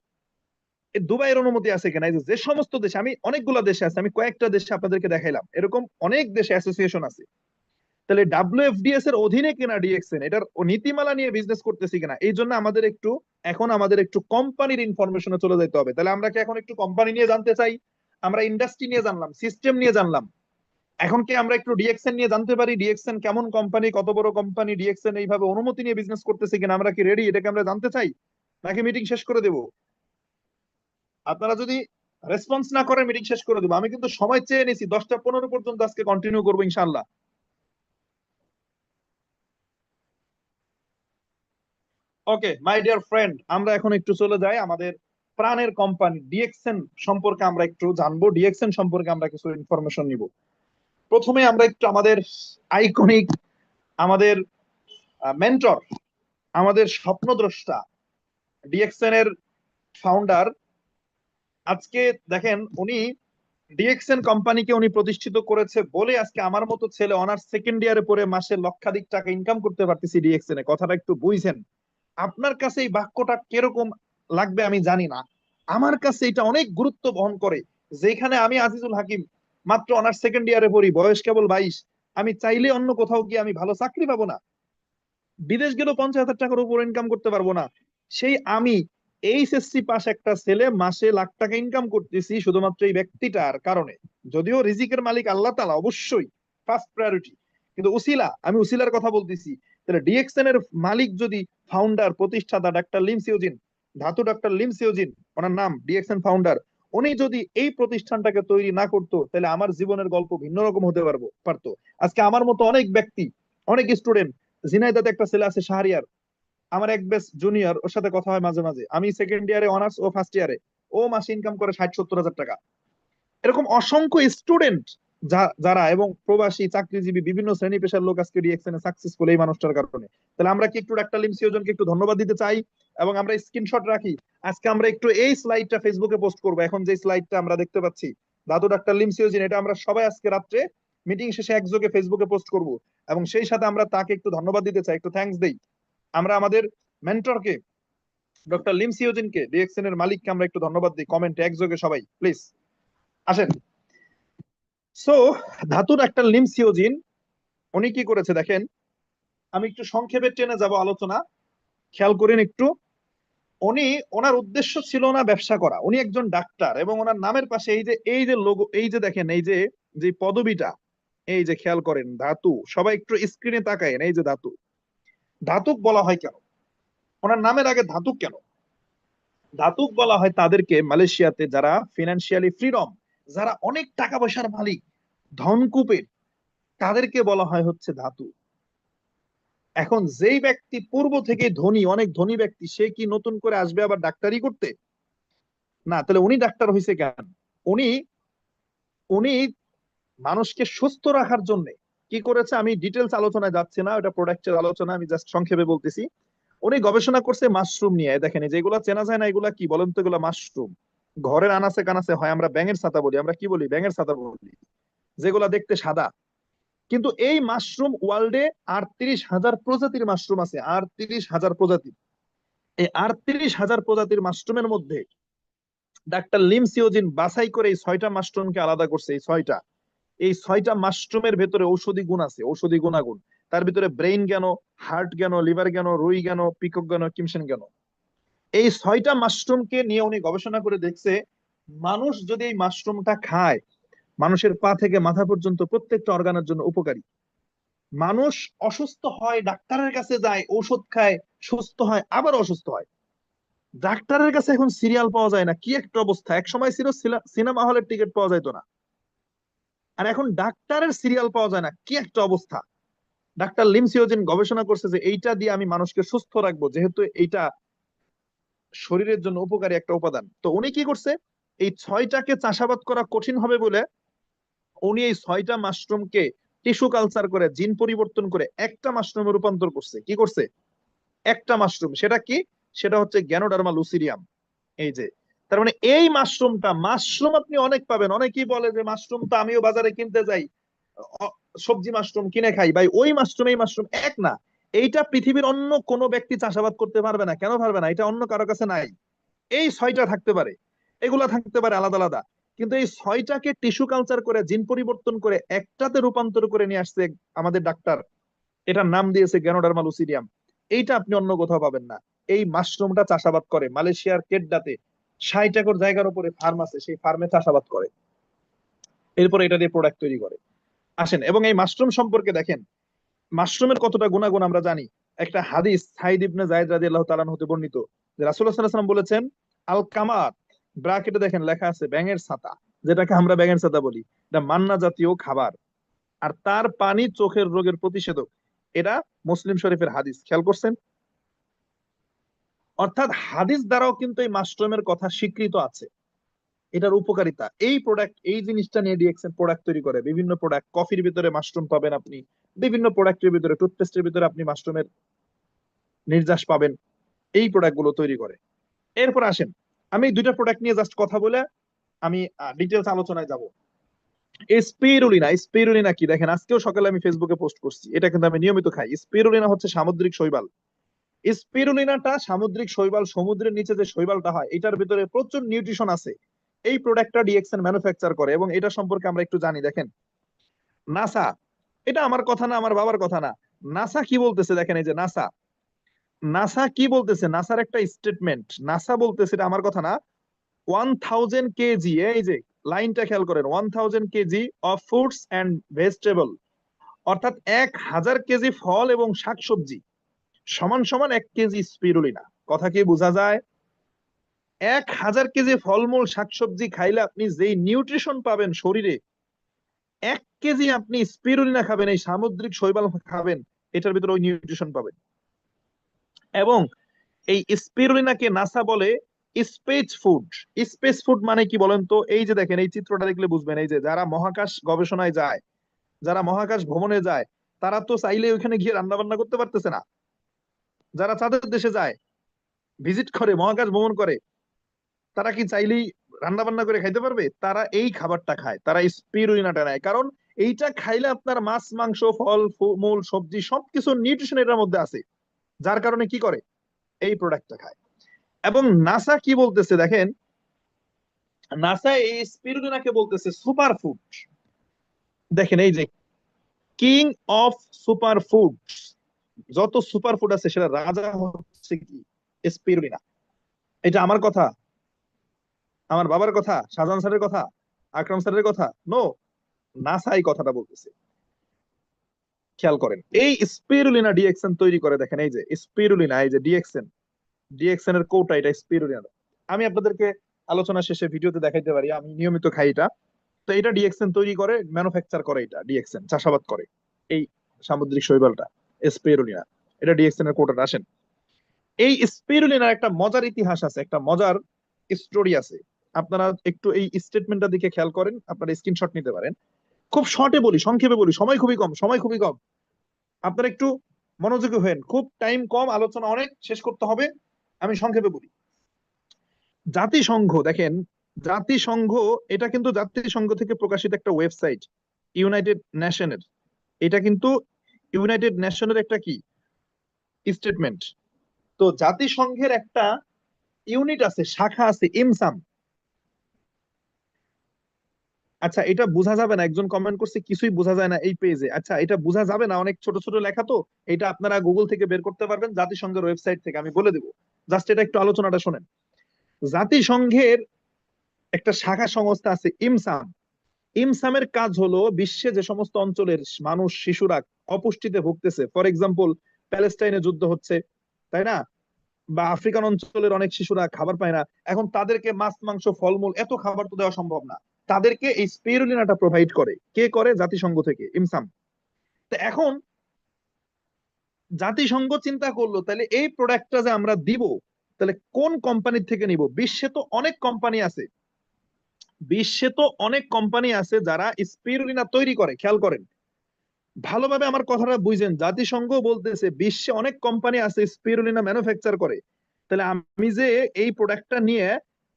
এই দুবাইয়ের অনুমতি আছে কিনা। এই যে যে সমস্ত দেশে, আমি অনেকগুলো দেশে আছে, আমি কয়েকটা দেশে আপনাদেরকে দেখাইলাম, এরকম অনেক দেশে অ্যাসোসিয়েশন আছে। তাহলে ডাব্লিউএফডিএস এর অধীনে কিনা ডিএক্সএন, এটার নীতিমালা নিয়ে বিজনেস করতেছি কিনা। এই জন্য আমাদের একটু, এখন আমাদের একটু কোম্পানির ইনফরমেশনে চলে যেতে হবে। তাহলে আমরা কি এখন একটু কোম্পানি নিয়ে জানতে চাই? আমরা ইন্ডাস্ট্রি নিয়ে জানলাম, সিস্টেম নিয়ে জানলাম, এখন কি আমরা একটু ডিএক্সএন নিয়ে জানতে পারি? ডিএক্সএন কেমন কোম্পানি, কত বড় কোম্পানি, ডিএক্সএন এইভাবে অনুমতি নিয়ে বিজনেস করতেছে কিনা, আমরা কি রেডি? এটাকে আমরা জানতে চাই, নাকি মিটিং শেষ করে দেব? আপনারা যদি রেসপন্স না করেন মিটিং শেষ করে দেবো। আমি কিন্তু সময় চেয়ে নিছি, 10টা 15 পর্যন্ত আজকে কন্টিনিউ করবো ইনশাল্লাহ। ওকে মাই ডিয়ার ফ্রেন্ড, আমরা এখন একটু চলে যাই আমাদের প্রাণের কোম্পানি ডিএক্সএন সম্পর্কে আমরা একটু জানবো, ডিএক্সএন সম্পর্কে আমরা কিছু ইনফরমেশন নিব। প্রথমে আমরা একটু আমাদের আইকনিক, আমাদের মেন্টর, আমাদের স্বপ্নদ্রষ্টা, ডিএক্সএন এর ফাউন্ডার, আজকে দেখেন উনি ডিএক্সএন কোম্পানিকে উনি প্রতিষ্ঠিত করেছে বলে আজকে আমার মতো ছেলে অনার্স সেকেন্ড ইয়ারে পড়ে মাসে লক্ষাধিক টাকা ইনকাম করতে পারতেছি ডিএক্সএন এ। কথাটা একটু বুঝছেন? আপনার কাছে এই বাক্যটা কিরকম লাগবে আমি জানি না, আমার কাছে এটা অনেক গুরুত্ব বহন করে। যেখানে আমি আজিজুল হাকিম মাত্র অনার্স সেকেন্ড ইয়ারে পড়ি, বয়স কেবল 22, আমি চাইলে অন্য কোথাও গিয়ে আমি ভালো চাকরি পাবো না, বিদেশ গেলেও 50,000 টাকার উপর ইনকাম করতে পারবো না। সেই আমি এইচএসসি পাস একটা ছেলে মাসে লাখ টাকা ইনকাম করতেছি শুধুমাত্র এই ব্যক্তিটার কারণে। যদিও রিজিকের মালিক আল্লাহ তাআলা, অবশ্যই ফার্স্ট প্রায়োরিটি, কিন্তু উসিলা, আমি উসিলার কথা বলতেছি। তাহলে ডিএক্সএন এর মালিক যদি, ফাউন্ডার প্রতিষ্ঠাতা ডাক্তার লিম সিওজিন, ধাতু ডাক্তার লিম সিওজিন ওনার নাম, ডিএক্সএন ফাউন্ডার, উনি যদি এই প্রতিষ্ঠানটাকে তৈরি না করতো, তাহলে আমার জীবনের গল্প ভিন্ন রকম হতে পারতো। আজকে আমার মতো অনেক ব্যক্তি, অনেক স্টুডেন্ট, ঝিনাইদহতে একটা ছেলে আছে শাহরিয়ার, আমার এক বেস্ট জুনিয়র, ওর সাথে কথা হয় মাঝে মাঝে, আমি সেকেন্ড ইয়ারে অনার্স, ও ফার্স্ট ইয়ারে, ও মাসে ইনকাম করে 60-70 হাজার টাকা। এরকম অসংখ্য স্টুডেন্ট যারা, এবং প্রবাসী চাকরিজীবী বিভিন্ন শ্রেণী পেশার লোক আজকে ডিএক্সএন এ সাকসেসফুল এই মানুষটার কারণে। তাহলে আমরা কি একটু ডাক্তার লিম সিওজনকে একটু ধন্যবাদ দিতে চাই, এবং আমরা স্ক্রিনশট রাখি। আজকে আমরা একটু এই স্লাইডটা ফেসবুকে পোস্ট করবো, এখন যে স্লাইডটা আমরা দেখতে পাচ্ছি দাদু ডাক্তার লিম সিওজিন, এটা আমরা সবাই আজকে রাত্রে মিটিং শেষে একযোগে ফেসবুকে পোস্ট করব, এবং সেই সাথে আমরা তাকে একটু ধন্যবাদ দিতে চাই, একটু থ্যাঙ্কস দেই। আমরা আমাদের মেন্টরকে, ডক্টর লিম সিওজিনকে, ডিএক্সএন এর মালিককে আমরা একটু ধন্যবাদ দিই কমেন্টে একযোগে সবাই প্লিজ। আসেন, সো ধাতুর একটা লিম সিওজিন উনি কি করেছে দেখেন, আমি একটু সংক্ষেপে টেনে যাব আলোচনা, খেয়াল করেন একটু। উনি, ওনার উদ্দেশ্য ছিল না ব্যবসা করা, উনি একজন ডাক্তার, এবং ওনার নামের পাশে এই যে লোগো, এই যে দেখেন, এই যে যে পদবিটা, এই যে খেয়াল করেন ধাতু, সবাই একটু স্ক্রিনে তাকায়েন, এই যে ধাতু, ধাতুক বলা হয় কেন? ওনার নামের আগে ধাতুক কেন? ধাতুক বলা হয় তাদেরকে মালয়েশিয়াতে যারা ফিনান্সিয়ালি ফ্রিডম, যারা অনেক টাকা পয়সার মালিক, ধনকুপের, তাদেরকে বলা হয় হচ্ছে ধাতু। এখন যেই ব্যক্তি পূর্ব থেকে ধনী, অনেক ধনী ব্যক্তি, সে কি নতুন করে আসবে আবার ডাক্তারি করতে? না। তাহলে উনি ডাক্তার হয়েছে কেন? উনি উনি মানুষকে সুস্থ রাখার জন্য কি করেছে, আমি ডিটেলস আলোচনায় যাচ্ছি না, ওটা প্রোডাক্টের আলোচনা, আমি জাস্ট সংক্ষেপে বলতেছি। উনি গবেষণা করছে মাশরুম নিয়ে। দেখেন এই যে এগুলা চেনা যায় না, এগুলা কি বলেন তো? এগুলা মাশরুম। ঘরের আনাচে কানাচে হয়, আমরা ব্যাঙের ছাতা বলি, আমরা কি বলি? ব্যাঙের ছাতা বলি, যেগুলা দেখতে সাদা। কিন্তু এই মাশরুম ওয়ার্ল্ডে 38,000 প্রজাতির মাশরুম আছে, 38,000 প্রজাতির। এই 38,000 প্রজাতির মাশরুমের মধ্যে ডাক্তার লিম সিওজিন বাছাই করে এই 6টা মাশরুমকে আলাদা করছে। এই ছয়টা মাশরুমের ভেতরে ঔষধি গুণ আছে, ঔষধি গুণাগুণ। তার ভিতরে ব্রেইন জ্ঞান, হার্ট জ্ঞান, লিভার জ্ঞান, রুই জ্ঞান, পিকক জ্ঞান, কিমসেন জ্ঞান। এই 6টা মাশরুমকে নিয়ে উনি গবেষণা করে দেখছে, মানুষ যদি এই মাশরুমটা খায়, মানুষের পা থেকে মাথা পর্যন্ত প্রত্যেকটা অর্গানের জন্য উপকারী। মানুষ অসুস্থ হয়, ডাক্তারের কাছে যায়, ঔষধ খায়, সুস্থ হয়, আবার অসুস্থ হয়। ডাক্তারের কাছে এখন সিরিয়াল পাওয়া যায় না, কি একটা অবস্থা! এক সময় ছিল সিনেমা হলের টিকিট পাওয়া যাইতো না, আর এখন ডাক্তারের সিরিয়াল পাওয়া যায় না, কি একটা অবস্থা! ডাক্তার লিম সিওজিন গবেষণা করছে যে এইটা দিয়ে আমি মানুষকে সুস্থ রাখবো, যেহেতু এইটা শরীরের জন্য উপকারী একটা উপাদান। তো উনি কি করছে, এই 6টাকে চাষাবাদ করা কঠিন হবে বলে উনি এই 6টা মাশরুমকে টিস্যু কালচার করে, জিন পরিবর্তন করে একটা মাশরুমে রূপান্তর করছে। কি করছে? একটা মাশরুম। সেটা কি? সেটা হচ্ছে গ্যানোডার্মা লুসিডিয়াম। এই যে, তার মানে এই মাশরুমটা, মাশরুম আপনি অনেক পাবেন। অনেকেই বলে যে মাশরুম তো আমিও বাজারে কিনতে যাই, সবজি মাশরুম কিনে খাই। ভাই, ওই মাশরুম এই মাশরুম এক না। এইটা পৃথিবীর অন্য কোনো ব্যক্তি চাষাবাদ করতে পারবে না। কেন পারবে না? এটা অন্য কারো কাছে নাই। এই 6টা থাকতে পারে, এগুলা থাকতে পারে আলাদা আলাদা, কিন্তু এই 6টাকে টিস্যু কালচার করে, জিন পরিবর্তন করে একটাতে রূপান্তর করে নিয়ে আসছে আমাদের ডাক্তার। এটার নাম দিয়েছে গ্যানোডার্মা লুসিডিয়াম। এইটা আপনি অন্য কোথাও পাবেন না। এই মাশরুমটা চাষাবাদ করে মালয়েশিয়ার কেড্ডাতে, 60 একর জায়গার উপরে ফার্ম আছে, সেই ফার্মে চাষাবাদ করে, এরপর এটা দিয়ে প্রোডাক্ট তৈরি করে। আসেন, এবং এই মাশরুম সম্পর্কে দেখেন, মাশরুমের কতটা গুণাগুণ আমরা জানি। একটা হাদিস সাইদ ইবনে যায়েদ রাদিয়াল্লাহু তাআলা হতে বর্ণিত, যে রাসূলুল্লাহ সাল্লাল্লাহু আলাইহি ওয়াসাল্লাম বলেছেন, আল কামাত, ব্র্যাকেটে দেখেন লেখা আছে ব্যাঙের ছাতা, যেটাকে আমরা ব্যাঙের ছাতা বলি, এটা মান্না জাতীয় খাবার, আর তার পানি চোখের রোগের প্রতিষেধক। এটা মুসলিম শরীফের হাদিস, খেয়াল করছেন? অর্থাৎ হাদিস দ্বারাও কিন্তু এই মাশরুমের কথা স্বীকৃত আছে, এটার উপকারিতা। এই প্রোডাক্ট, এই জিনিসটা নিয়ে ডিএক্সএন প্রোডাক্ট তৈরি করে, বিভিন্ন প্রোডাক্ট। কফির ভিতরে মাশরুম পাবেন আপনি, বিভিন্ন প্রোডাক্টের ভিতরে, টুথপেস্টের ভিতরে আপনি মাশরুমের নির্যাস পাবেন। এই প্রোডাক্ট গুলো তৈরি করে। এরপর আসেন, আমি 2টা প্রোডাক্ট নিয়ে জাস্ট কথা বলে আমি ডিটেলস আলোচনায় যাব। স্পিরুলিনা, স্পিরুলিনা কি দেখেন, আজকেও সকালে আমি ফেসবুকে পোস্ট করছি, এটা কিন্তু আমি নিয়মিত খাই। স্পিরুলিনা হচ্ছে সামুদ্রিক শৈবাল। স্পিরুলিনাটা সামুদ্রিক শৈবাল, সমুদ্রের নিচে যে শৈবালটা হয়, এটার ভিতরে প্রচুর নিউট্রিশন আছে। এই প্রোডাক্টটা ডিএক্সএন ম্যানুফ্যাকচার করে, এবং এটা সম্পর্কে আমরা একটু জানি। দেখেন, নাসা, এটা আমার কথা না, আমার বাবার কথা না, নাসা কি বলতেছে দেখেন। এই যে নাসা, নাসা কি বলতেছে, নাসার একটা স্টেটমেন্ট, নাসা বলতেছে, এটা আমার কথা না, 1000 কেজি, এই যে লাইনটা খেয়াল করেন, 1000 KG of fruits and vegetable, অর্থাৎ 1000 কেজি ফল এবং শাকসবজি সমান সমান 1 কেজি স্পিরুলিনা। কথা কি বোঝা যায়? 1000 কেজি ফলমূল শাকসবজি খাইলে আপনি যেই নিউট্রিশন পাবেন শরীরে, 1 কেজি আপনি স্পিরুলিনা খাবেন, এই সামুদ্রিক শৈবাল খাবেন, এটার ভিতরে ওই নিউট্রিশন পাবেন। এবং এই স্পিরুলিনাকে নাসা বলে স্পেস ফুড। স্পেস ফুড মানে কি বলেন তো? এই যে দেখেন, এই চিত্রটা দেখলে বুঝবেন। এই যে যারা মহাকাশ গবেষণায় যায়, যারা মহাকাশ ভ্রমণে যায়, তারা তো চাইলে ওইখানে গিয়ে রান্না বান্না করতে পারতেছে না। যারা চাঁদের দেশে যায়, ভিজিট করে, মহাকাশ ভ্রমণ করে, তারা কি চাইলেই রান্না বান্না করে খাইতে পারবে? তারা এই খাবারটা খায়, তারা স্পিরুলিনাটা নেয়, কারণ এইটা খাইলে আপনার মাছ, মাংস, ফল, মূল, সবজি সবকিছু নিউট্রিশন এটার মধ্যে আছে, যার কারণে কি করে, এই প্রোডাক্টটা খায়। এবং নাসা কি বলতেছে দেখেন, নাসা এই স্পিরুলিনাকে বলতেছে সুপার ফুড। দেখেন, এই যে কিং অফ সুপার ফুড, যত সুপার ফুড আছে সেটা রাজা হচ্ছে কি, স্পিরুলিনা। এটা আমার কথা, আমার বাবার কথা, শাহজাহান স্যারের কথা, আকরাম স্যারের কথা? নো, নাসা এই কথাটা বলতেছে। খেয়াল করেন, এই স্পিরুলিনা ডিএক্সএন তৈরি করে। দেখেন এই যে স্পিরুলিনা, এই যে ডিএক্সএন, ডিএক্সএন এর কোটা, এটা স্পিরুলিনা। আমি আপনাদেরকে আলোচনা শেষে ভিডিওতে দেখাইতে পারি, আমি নিয়মিত খাই এটা। তো এটা ডিএক্সএন তৈরি করে, ম্যানুফ্যাকচার করে, এটা ডিএক্সএন চাষাবাদ করে এই সামুদ্রিক শৈবালটা, স্পিরুলিনা। এটা ডিএক্সএন এর কোটার। আসেন, এই স্পিরুলিনার একটা মজার ইতিহাস আছে, একটা মজার স্টোরি আছে। আপনারা একটু এই স্টেটমেন্টটা দিকে খেয়াল করেন, আপনারা স্ক্রিনশট নিতে পারেন। খুব শর্টে বলি, সংক্ষেপে বলি, সময় খুবই কম, সময় খুবই কম। আপনারা একটু মনোযোগী হবেন, খুব টাইম কম, আলোচনা অনেক, শেষ করতে হবে। আমি সংক্ষেপে বলি। জাতিসংঘ, দেখেন, জাতিসংঘ, এটা কিন্তু জাতিসংঘ থেকে প্রকাশিত একটা ওয়েবসাইট, ইউনাইটেড নেশনের। এটা কিন্তু ইউনাইটেড নেশনের একটা কি স্টেটমেন্ট। তো জাতিসংঘের একটা ইউনিট আছে, শাখা আছে, ইমসাম। আচ্ছা, এটা বোঝা যাবে না, একজন কমেন্ট করছে কিছুই বোঝা যায় না এই পেজে। আচ্ছা, এটা বোঝা যাবে না, অনেক ছোট ছোট লেখা তো। এটা আপনারা গুগল থেকে বের করতে পারবেন, জাতিসংঘের ওয়েবসাইট থেকে, আমি বলে দেবো। জাস্ট এটা একটু আলোচনাটা শোনেন। জাতিসংঘের একটা শাখা সংস্থা আছে, ইমসাম। ইমসামের কাজ হলো বিশ্বে যে সমস্ত অঞ্চলের মানুষ, শিশুরা অপুষ্টিতে ভুগতেছে, ফর এক্সাম্পল প্যালেস্টাইনে যুদ্ধ হচ্ছে, তাই না, বা আফ্রিকান অঞ্চলের অনেক শিশুরা খাবার পায় না, এখন তাদেরকে মাছ, মাংস, ফলমূল, এত খাবার তো দেওয়া সম্ভব না, তাদেরকে এই স্পিরুলিনাটা প্রোভাইড করে। কে করে? জাতিসংঘ থেকে, ইমসাম। তো এখন জাতিসংঘ চিন্তা করলো, তাহলে এই প্রোডাক্টটা যে আমরা দিব, তাহলে কোন কোম্পানির থেকে নিব? বিশ্বে তো অনেক কোম্পানি আছে, বিশ্বে তো অনেক কোম্পানি আছে যারা স্পিরুলিনা তৈরি করে। খেয়াল করেন, ভালোভাবে আমার কথাটা বুঝেন। জাতিসংঘ বলতেছে বিশ্বে অনেক কোম্পানি আছে স্পিরুলিনা ম্যানুফ্যাকচার করে। তাহলে আমি যে এই প্রোডাক্টটা নিয়ে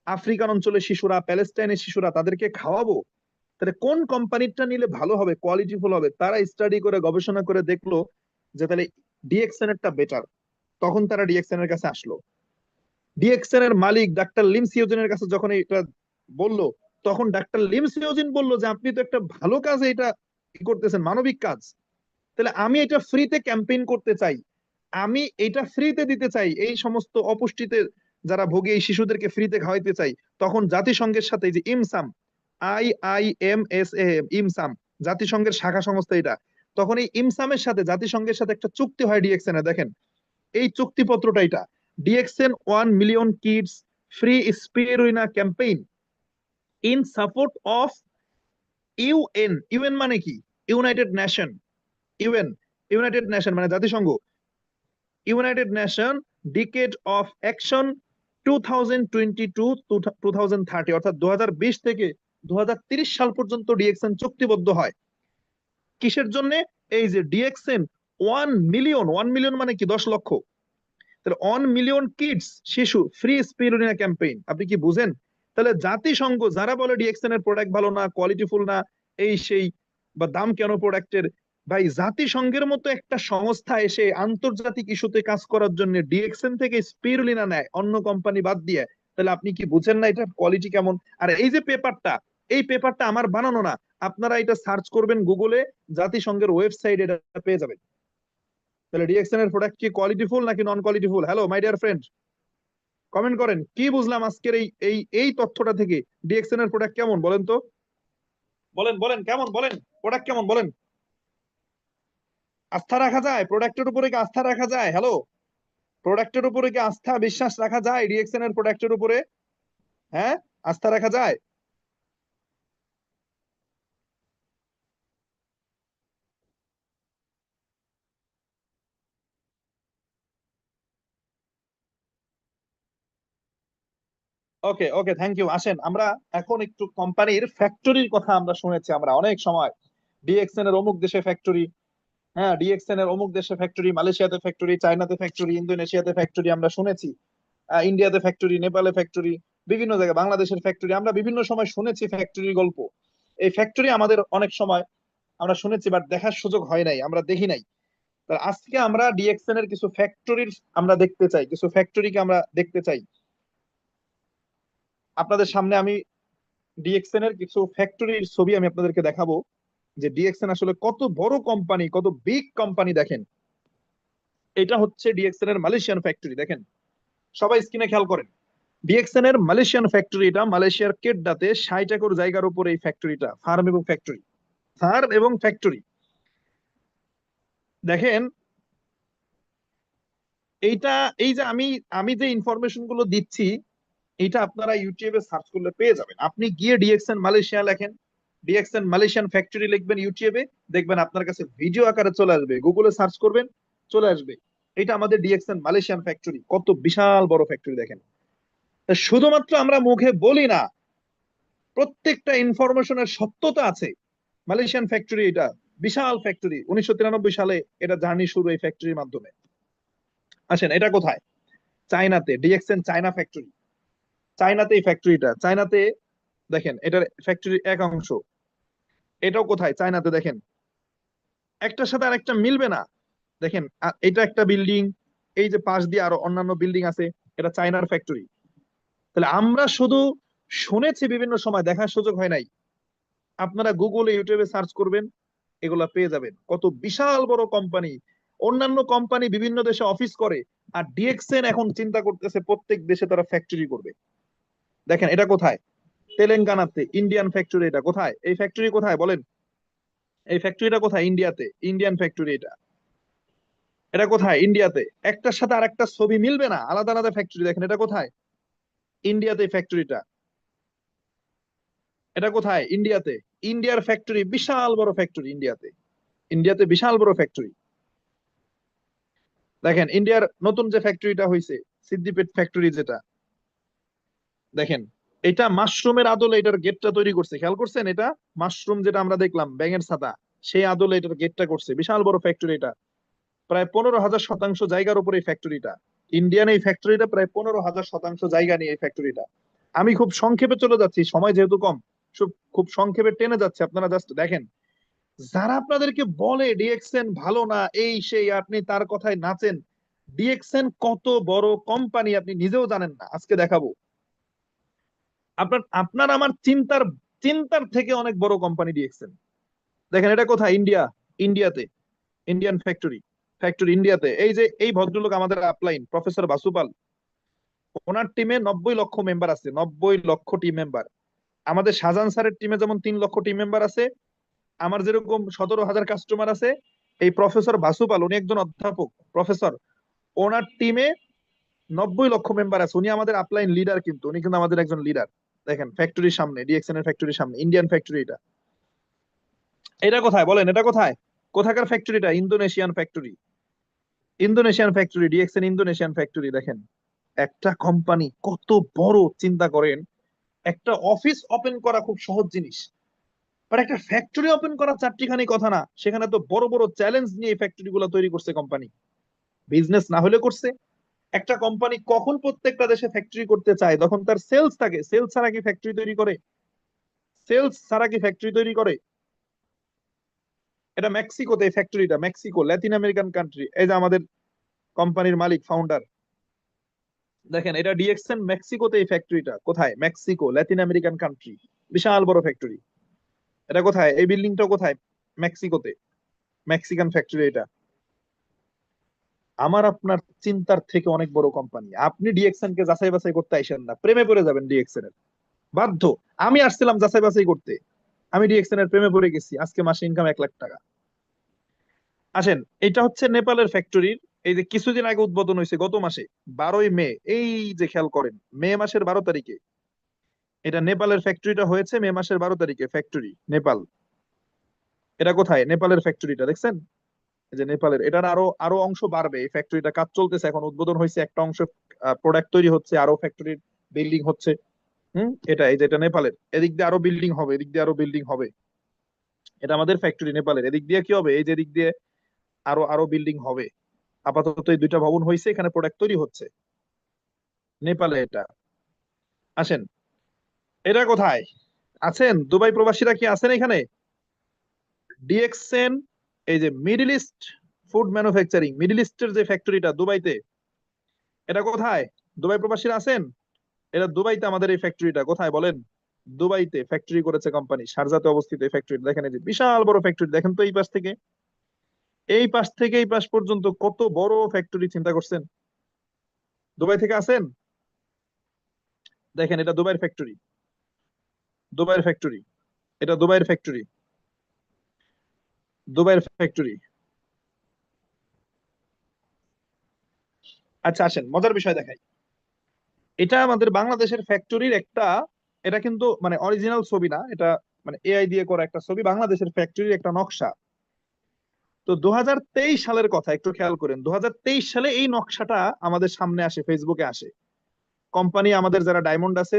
আফ্রিকান অঞ্চলের শিশুরা, প্যালেস্টাইনের শিশুরা, তাদেরকে খাওয়াবো, তাহলে কোন কোম্পানিটা নিলে ভালো হবে, কোয়ালিটিফুল হবে? তারা স্টাডি করে, গবেষণা করে দেখলো যে তাহলে ডিএক্সএন এরটা বেটার। তখন তারা ডিএক্সএন এর কাছে আসলো। ডিএক্সএন এর মালিক ডাক্তার লিম সিওজিনের কাছে যখন এটা বললো, তখন ডাক্তার লিম সিওজিন বললো যে আপনি তো একটা ভালো কাজে এটা করতেছেন, মানবিক কাজ, তাহলে আমি এটা ফ্রিতে ক্যাম্পেইন করতে চাই, আমি এটা ফ্রিতে দিতে চাই, এই সমস্ত অপুষ্টিতে যারা ভোগে এই শিশুদেরকে ফ্রিতে খাওয়াইতে চাই। তখন জাতিসংঘের সাথে, যে ইমসাম, IIMSAM, ইমসাম, জাতিসংঘের শাখা সংস্থা এটা, তখন এই ইমসামের সাথে, জাতিসংঘের সাথে একটা চুক্তি হয় ডিএক্সএন এ। দেখেন এই চুক্তিপত্রটা, এটা DXN 1 million kids free spirulina campaign in support of UN. UN মানে কি? United Nation. UN, United Nation মানে জাতিসংঘ। United Nation decade of action 2022-2030, অর্থাৎ 2020 থেকে 2030 সাল পর্যন্ত ডিএক্সএন চুক্তিবদ্ধ হয়। কিসের জন্য? এই যে ডিএক্সএন 1 মিলিয়ন, 1 মিলিয়ন মানে কি? 10 লক্ষ। তাহলে 1 মিলিয়ন কিডস, শিশু, ফ্রি স্পিরুলিনা ক্যাম্পেইন। আপনি কি বুঝেন? তাহলে জাতিসংঘ যারা বলে ডিএক্সএন এর প্রোডাক্ট ভালো না, কোয়ালিটিফুল না, এই সেই, বা দাম কেন প্রোডাক্টের, ভাই জাতিসংঘের মতো একটা সংস্থা এসে আন্তর্জাতিক ইস্যুতে কাজ করার জন্য ডিএক্সএন থেকে স্পিরুলিনা নেয় অন্য কোম্পানি বাদ দিয়ে, তাহলে আপনি কি বুঝেন না এটার কোয়ালিটি কেমন? আর এই যে পেপারটা, এই পেপারটা আমার বানানো না, আপনারা এটা সার্চ করবেন গুগলে, জাতিসংঘের ওয়েবসাইট, এটা পেয়ে যাবেন। তাহলে ডিএক্সএন এর প্রোডাক্ট কি কোয়ালিটিফুল নাকি non qualityful? Hello my dear friend, comment করেন, কি বুঝলাম আজকের এই এই এই তথ্যটা থেকে? ডিএক্সএন এর প্রোডাক্ট কেমন বলেন তো? বলেন বলেন, কেমন বলেন? প্রোডাক্ট কেমন বলেন? আস্থা রাখা যায় প্রোডাক্টের উপরে? কি আস্থা রাখা যায়? হ্যালো, প্রোডাক্টের উপরে কি আস্থা, বিশ্বাস রাখা যায় ডিএক্সএন এর প্রোডাক্টের উপরে? হ্যাঁ, আস্থা রাখা যায়? ওকে ওকে, থ্যাংক ইউ। আসেন আমরা এখন একটু কোম্পানির ফ্যাক্টরির কথা আমরা শুনেছি আমরা অনেক সময়, ডিএক্সএন এর অমুক দেশে ফ্যাক্টরি, হ্যাঁ ডিএক্সএন এর অমুক দেশে ফ্যাক্টরি, মালয়েশিয়াতে ফ্যাক্টরি, চায়নাতে ফ্যাক্টরি, ইন্দোনেশিয়াতে ফ্যাক্টরি, আমরা শুনেছি ইন্ডিয়াতে ফ্যাক্টরি, নেপালে ফ্যাক্টরি, বিভিন্ন জায়গায়, বাংলাদেশের ফ্যাক্টরি, আমরা বিভিন্ন সময় শুনেছি ফ্যাক্টরির গল্প। এই ফ্যাক্টরি আমাদের অনেক সময় আমরা শুনেছি, বাট দেখার সুযোগ হয় নাই, আমরা দেখি নাই। তা আজকে আমরা ডিএক্সএন এর কিছু ফ্যাক্টরির আমরা দেখতে চাই, কিছু ফ্যাক্টরিকে আমরা দেখতে চাই। আপনাদের সামনে আমি ডিএক্সএন এর কিছু ফ্যাক্টরির ছবি আমি আপনাদেরকে দেখাবো, যে ডিএক্সএন আসলে কত বড় কোম্পানি, কত বিগ কোম্পানি। দেখেন, এটা হচ্ছে ডিএক্সএন এর মালয়েশিয়ান ফ্যাক্টরি। দেখেন সবাই স্ক্রিনে খেয়াল করেন, ডিএক্সএন এর মালয়েশিয়ান ফ্যাক্টরিটা মালয়েশিয়ার কেডাতে 60 একর জায়গার উপর এই ফ্যাক্টরিটা, ফার্ম এবং ফ্যাক্টরি, ফার্ম এবং ফ্যাক্টরি। দেখেন এইটা, এই যে আমি আমি যে ইনফরমেশন গুলো দিচ্ছি, এটা আপনারা ইউটিউবে সার্চ করলে পেয়ে যাবেন। আপনি গিয়ে ডিএক্সএন মালয়েশিয়া লেখেন, ডিএক্সএন মালয়েশিয়ান ফ্যাক্টরি লিখবেন ইউটিউবে, দেখবেন আপনার কাছে ভিডিও আকারে চলে আসবে, গুগলে সার্চ করবেন, চলে আসবে। এটা আমাদের ডিএক্সএন মালয়েশিয়ান ফ্যাক্টরি, কত বিশাল বড় ফ্যাক্টরি দেখেন। তা শুধুমাত্র আমরা মুখে বলি না, প্রত্যেকটা ইনফরমেশনের সত্যতা আছে। মালয়েশিয়ান ফ্যাক্টরি, এটা বিশাল ফ্যাক্টরি, 1993 সালে এটা জার্নি শুরু এই ফ্যাক্টরির মাধ্যমে। আসেন, এটা কোথায়? চায়নাতে, ডিএক্সএন চায়না ফ্যাক্টরি। চায়নাতে এই ফ্যাক্টরিটা, চায়নাতে দেখেন এটার ফ্যাক্টরির এক অংশ। এটাও কোথায়? চায়নাতে। দেখেন একটার সাথে আরেকটা মিলবে না। দেখেন এটা একটা বিল্ডিং, এই যে পাশ দিয়ে আরো অন্যান্য বিল্ডিং আছে, এটা চায়নার ফ্যাক্টরি। তাহলে আমরা শুধু শুনেছি, বিভিন্ন সময় দেখার সুযোগ হয় নাই। আপনারা গুগলে ইউটিউবে সার্চ করবেন, এগুলা পেয়ে যাবেন। কত বিশাল বড় কোম্পানি, অন্যান্য কোম্পানি বিভিন্ন দেশে অফিস করে, আর ডিএক্সএন এখন চিন্তা করতেছে প্রত্যেক দেশে তারা ফ্যাক্টরি করবে। দেখেন এটা কোথায়? তেলেঙ্গানাতে ইন্ডিয়ান ফ্যাক্টরি। এটা কোথায়? এই ফ্যাক্টরি কোথায় বলেন? এই ফ্যাক্টরিটা কোথায়? ইন্ডিয়াতে, ইন্ডিয়ান ফ্যাক্টরি এটা। এটা কোথায়? ইন্ডিয়াতে। একটার সাথে আরেকটা ছবি মিলবে না, আলাদা আলাদা ফ্যাক্টরি। দেখেন এটা কোথায়? ইন্ডিয়াতে ফ্যাক্টরিটা। এটা কোথায়? ইন্ডিয়াতে। ইন্ডিয়ার ফ্যাক্টরি, বিশাল বড় ফ্যাক্টরি ইন্ডিয়াতে। ইন্ডিয়াতে বিশাল বড় ফ্যাক্টরি। দেখেন ইন্ডিয়ার নতুন যে ফ্যাক্টরিটা হয়েছে, সিদ্দিপেট ফ্যাক্টরি যেটা, দেখেন এটা মাশরুমের আদলে এটার গেটটা তৈরি করছে। খেয়াল করছেন? এটা মাশরুম যেটা আমরা দেখলাম ব্যাঙের ছাতা, সেই আদলে এটার গেটটা করছে। বিশাল বড় ফ্যাক্টরি এটা, প্রায় 15,000 শতাংশ জায়গার উপর এই ফ্যাক্টরিটা। ইন্ডিয়ান এই ফ্যাক্টরিটা প্রায় 15,000 শতাংশ জায়গা নিয়ে এই ফ্যাক্টরিটা। আমি খুব সংক্ষেপে চলে যাচ্ছি, সময় যেহেতু কম, খুব সংক্ষেপে টেনে যাচ্ছে। আপনারা জাস্ট দেখেন, যারা আপনাদেরকে বলে ডিএক্সএন ভালো না, এই সেই, আপনি তার কথায় নাচেন। ডিএক্সএন কত বড় কোম্পানি আপনি নিজেও জানেন না, আজকে দেখাবো। আপনার আপনার আমার চিন্তার চিন্তার থেকে অনেক বড় কোম্পানি ডিএক্সএন। দেখেন এটা কোথায়? ইন্ডিয়া। ইন্ডিয়াতে ইন্ডিয়ান ফ্যাক্টরি। ফ্যাক্টরি ইন্ডিয়াতে। এই যে এই ভদ্রলোক আমাদের আপলাইন, প্রফেসর বাসুপাল, ওনার টিমে 90 লক্ষ মেম্বার আছে, 90 লক্ষ টিম মেম্বার। আমাদের শাহজাহান স্যারের টিমে যেমন 3 লক্ষ টিম মেম্বার আছে, আমার যেরকম 17,000 কাস্টমার আছে, এই প্রফেসর বাসুপাল, উনি একজন অধ্যাপক প্রফেসর, ওনার টিমে 90 লক্ষ মেম্বার আছে। উনি আমাদের আপলাইন লিডার, কিন্তু উনি কিন্তু আমাদের একজন লিডার। দেখেন ফ্যাক্টরির সামনে, ডিএক্সএন এর ফ্যাক্টরির সামনে, ইন্ডিয়ান ফ্যাক্টরি এটা। এটা কোথায় বলেন? এটা কোথায়? কোথাকার ফ্যাক্টরিটা? Indonesian factory. Indonesian factory, DXN Indonesian factory. দেখেন একটা কোম্পানি কত বড়, চিন্তা করেন। একটা অফিস ওপেন করা খুব সহজ জিনিস, বাট একটা ফ্যাক্টরি ওপেন করা চারটিখানি কথা না। সেখানে তো বড় বড় চ্যালেঞ্জ নিয়ে এই ফ্যাক্টরি গুলো তৈরি করছে কোম্পানি। বিজনেস না হলে করছে। একটা কোম্পানি কখন প্রত্যেকটা দেশে ফ্যাক্টরি করতে চায়, তখন তার সেলস থাকে। সেলস ছাড়া কি ফ্যাক্টরি তৈরি করে? সেলস ছাড়া কি ফ্যাক্টরি তৈরি করে? এটা মেক্সিকোতে এই ফ্যাক্টরিটা, মেক্সিকো, ল্যাতিন আমেরিকান কান্ট্রি। এই যে আমাদের কোম্পানির মালিক, ফাউন্ডার, দেখেন এটা ডিএক্সএন মেক্সিকোতে এই ফ্যাক্টরিটা। কোথায়? মেক্সিকো, ল্যাতিন আমেরিকান কান্ট্রি, বিশাল বড় ফ্যাক্টরি। এটা কোথায়? এই বিল্ডিংটা কোথায়? মেক্সিকোতে, মেক্সিকান ফ্যাক্টরি এটা। আমার আপনার চিন্তার থেকে অনেক বড় কোম্পানি। আপনি ডিএক্সএন কে যাচাই বাছাই করতে আইসেন না, প্রেমে পড়ে যাবেন ডিএক্সএন এর। বাধ্য। আমি আসছিলাম যাচাই বাছাই করতে, আমি ডিএক্সএন এর প্রেমে পড়ে গেছি। আজকে মাসে ইনকাম 1 লাখ টাকা। আসেন, এটা হচ্ছে নেপালের ফ্যাক্টরির। এই যে কিছুদিন আগে উদ্বোধন হয়েছে, গত মাসে 12ই মে। এই যে খেয়াল করেন, মে মাসের 12 তারিখে এটা নেপালের ফ্যাক্টরিটা হয়েছে। মে মাসের 12 তারিখে ফ্যাক্টরি, নেপাল। এটা কোথায়? নেপালের ফ্যাক্টরিটা দেখছেন? এই যে নেপালের, এটার আরো আরো অংশ বাড়বে। এই ফ্যাক্টরিটা কাজ চলতেছে, এখন উদ্বোধন হয়েছে একটা অংশ, প্রোডাক্ট তৈরি হচ্ছে, আরো ফ্যাক্টরির বিল্ডিং হচ্ছে। এটা এই যে এটা নেপালের, এদিক দিয়ে আরো বিল্ডিং হবে, এদিক দিয়ে আরো বিল্ডিং হবে। এটা আমাদের ফ্যাক্টরি নেপালের। এদিক দিয়ে কি হবে? এই যে এদিক দিয়ে আরো আরো বিল্ডিং হবে। আপাতত এই দুইটা ভবন হয়েছে, এখানে প্রোডাক্ট তৈরি হচ্ছে নেপালে এটা। আসেন, এটা কোথায়? আছেন দুবাই প্রবাসীরা কি আছেন এখানে? ডিএক্সএন, এই যে middle east food manufacturing, middle ইস্টের যে ফ্যাক্টরিটা দুবাইতে, এটা কোথায়? দুবাই প্রবাসীরা আছেন? এটা দুবাইতে আমাদের এই ফ্যাক্টরিটা। কোথায় বলেন? দুবাইতে ফ্যাক্টরি করেছে কোম্পানি, শারজাতে অবস্থিত এই ফ্যাক্টরি। দেখেন এই যে বিশাল বড় ফ্যাক্টরি। দেখেন তো এই পাশ থেকে এই পাশ থেকে এই পাশ পর্যন্ত কত বড় ফ্যাক্টরি, চিন্তা করছেন? দুবাই থেকে আছেন? দেখেন এটা দুবাইয়ের ফ্যাক্টরি, দুবাইয়ের ফ্যাক্টরি। এটা দুবাইয়ের ফ্যাক্টরি, দুবাইয়ের ফ্যাক্টরি। আচ্ছা আসেন, মজার বিষয় দেখাই। এটা আমাদের বাংলাদেশের ফ্যাক্টরির একটা, এটা কিন্তু মানে অরিজিনাল ছবি না, এটা মানে এআই দিয়ে করা একটা ছবি, বাংলাদেশের ফ্যাক্টরির একটা নকশা। তো 2023 সালের কথা একটু খেয়াল করেন, 2023 সালে এই নকশাটা আমাদের সামনে আসে, ফেসবুকে আসে। কোম্পানি আমাদের যারা ডায়মন্ড আছে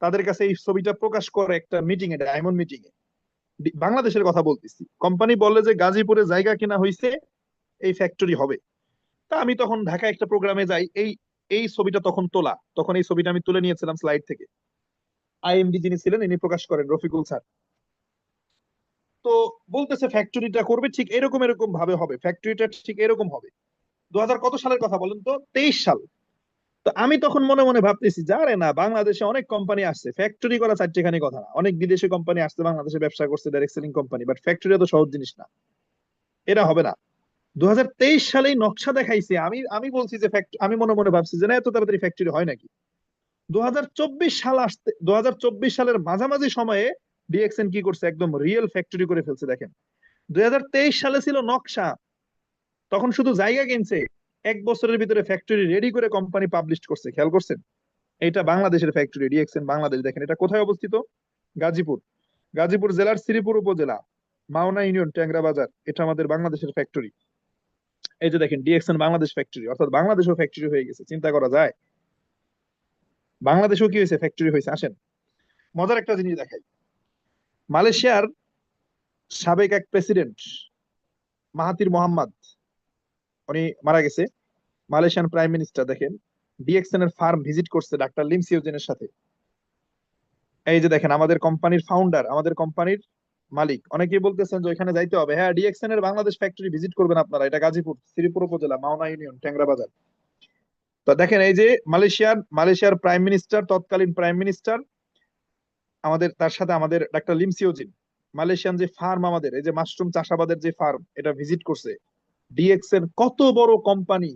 তাদের কাছে এই ছবিটা প্রকাশ করে একটা মিটিং এ, ডায়মন্ড মিটিং এ, বাংলাদেশের কথা বলতেছি। কোম্পানি বলে যে গাজীপুরে জায়গা কেনা হয়েছে, এই ফ্যাক্টরি হবে। তা আমি তখন ঢাকায় একটা প্রোগ্রামে যাই, এই এই ছবিটা তখন তোলা, তখন এই ছবিটা আমি তুলে নিয়েছিলাম স্লাইড থেকে। আইএমডি যিনি ছিলেন ইনি প্রকাশ করেন, রফিকুল স্যার। তো বলতেছে ফ্যাক্টরিটা করবে ঠিক এরকম এরকম ভাবে হবে, ফ্যাক্টরিটা ঠিক এরকম হবে। 2000 কত সালের কথা বলেন তো, 23 সাল। তো আমি তখন মনে মনে ভাবতেছি, যারে না বাংলাদেশে অনেক কোম্পানি আসছে, ফ্যাক্টরি করা চারটেখানি কথা না, অনেক বিদেশি কোম্পানি আসছে বাংলাদেশে ব্যবসা করছে, direct selling company, but factory তো সহজ জিনিস না, এটা হবে না। 2023 সালেই নকশা দেখাইছে, আমি আমি বলছি যে আমি মনে মনে ভাবছি যে না, এত তাড়াতাড়ি ফ্যাক্টরি হয় নাকি। 2024 সাল আসতে, 2024 সালের মাঝামাঝি সময়ে ডিএক্সএন কি করছে, একদম রিয়েল ফ্যাক্টরি করে ফেলছে। দেখেন 2023 সালে ছিল নকশা, তখন শুধু জায়গা কিনছে, 1 বছরের ভিতরে ফ্যাক্টরি রেডি করে কোম্পানি পাবলিশ করছে। খেয়াল করছেন? এটা বাংলাদেশের ফ্যাক্টরি, ডিএক্সএন বাংলাদেশ। দেখেন এটা কোথায় অবস্থিত, গাজীপুর, গাজীপুর জেলার শ্রীপুর উপজেলা, মাওনা ইউনিয়ন, ট্যাংরা বাজার। এটা আমাদের বাংলাদেশের ফ্যাক্টরি। এই যে দেখেন ডিএক্সএন বাংলাদেশ ফ্যাক্টরি, অর্থাৎ বাংলাদেশও ফ্যাক্টরি হয়ে গেছে। চিন্তা করা যায়, বাংলাদেশেও কি হয়েছে, ফ্যাক্টরি হয়েছে। আসেন মজার একটা জিনিস দেখাই। মালয়েশিয়ার সাবেক এক প্রেসিডেন্ট মাহাতির মোহাম্মদ, উনি মারা গেছে। মালয়েশিয়ান প্রাইম মিনিস্টার দেখেন ডিএক্সএন এর ফার্ম ভিজিট করছে ডাক্তার লিম সিওজেনের সাথে। এই যে দেখেন আমাদের কোম্পানির ফাউন্ডার, আমাদের কোম্পানির মালিক। অনেকেই বলতেছেন যে ওইখানে যাইতে হবে। হ্যাঁ, ডিএক্সএন এর বাংলাদেশ ফ্যাক্টরি ভিজিট করবেন আপনারা, এটা গাজীপুর শ্রীপুর উপজেলা, মাওনা ইউনিয়ন, ট্যাংরা বাজার। তো দেখেন এই যে মালয়েশিয়ার প্রাইম মিনিস্টার, তৎকালীন প্রাইম মিনিস্টার আমাদের, তার সাথে আমাদের ডাক্তার লিম সিওজিন, মালয়েশিয়ান যে ফার্ম আমাদের, এই যে মাশরুম চাষাবাদের যে ফার্ম, এটা ভিজিট করছে। ডিএক্সএন কত বড় কোম্পানি,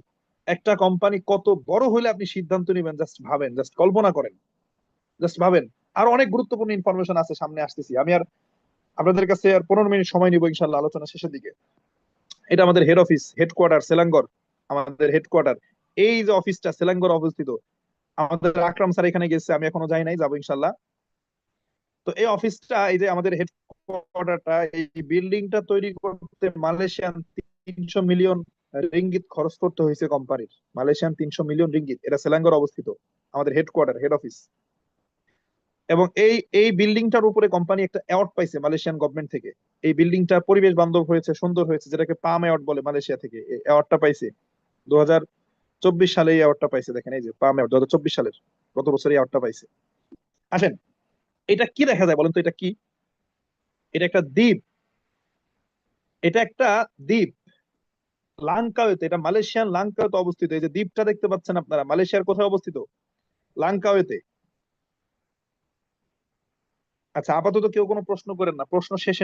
একটা কোম্পানি কত বড় হলে আপনি সিদ্ধান্ত নেবেন, জাস্ট ভাবেন, জাস্ট কল্পনা করেন, জাস্ট ভাবেন। আর অনেক গুরুত্বপূর্ণ ইনফরমেশন আছে, সামনে আসতেছি আমি। আর আপনাদের কাছে আর 15 মিনিট সময় নিব ইনশাল্লাহ আলোচনা শেষের দিকে। এটা আমাদের হেড অফিস, হেডকোয়ার্টার সেলাঙ্গর, আমাদের হেডকোয়ার্টার। এই যে অফিসটা সেলাঙ্গর অবস্থিত, আমাদের আকরাম স্যার এখানে গেছে, আমি এখনো যাই নাই, যাবো ইনশাল্লাহ। তো এই অফিসটা, এই যে আমাদের হেডকোয়ার্টারটা, এই বিল্ডিংটা তৈরি করতে মালয়েশিয়ান 300 মিলিয়ন রিঙ্গিত খরচ করতে হয়েছে কোম্পানির। Malaysian 300 million ringgit. এটা সেলাঙ্গর অবস্থিত, আমাদের হেডকোয়ার্টার, হেড অফিস। এবং এই এই বিল্ডিংটার উপরে কোম্পানি একটা অ্যাওয়ার্ড পাইছে মালয়েশিয়ান গভর্নমেন্ট থেকে। এই বিল্ডিংটা পরিবেশ বান্ধব হয়েছে, সুন্দর হয়েছে, যেটাকে পাম অ্যাওয়ার্ড বলে, মালয়েশিয়া থেকে এই অ্যাওয়ার্ডটা পাইছে। 2024 সালে এই অ্যাওয়ার্ডটা পাইছে। দেখেন এই যে পাম অ্যাওয়ার্ড, 2024 সালের, গত বছর এই অ্যাওয়ার্ডটা পাইছে। আসেন, এটা কি দেখা যায় বলেন তো, এটা কি? এটা একটা দ্বীপ, এটা একটা দ্বীপ, লাংকাওয়েতে। এটা মালয়েশিয়ান লাংকাওয়েতে অবস্থিত। এই যে দ্বীপটা দেখতে পাচ্ছেন আপনারা, মালয়েশিয়ার কোথায় অবস্থিত? লাংকাওয়েতে। আচ্ছা, আপাতত কেউ কোনো প্রশ্ন করেন না, প্রশ্ন শেষে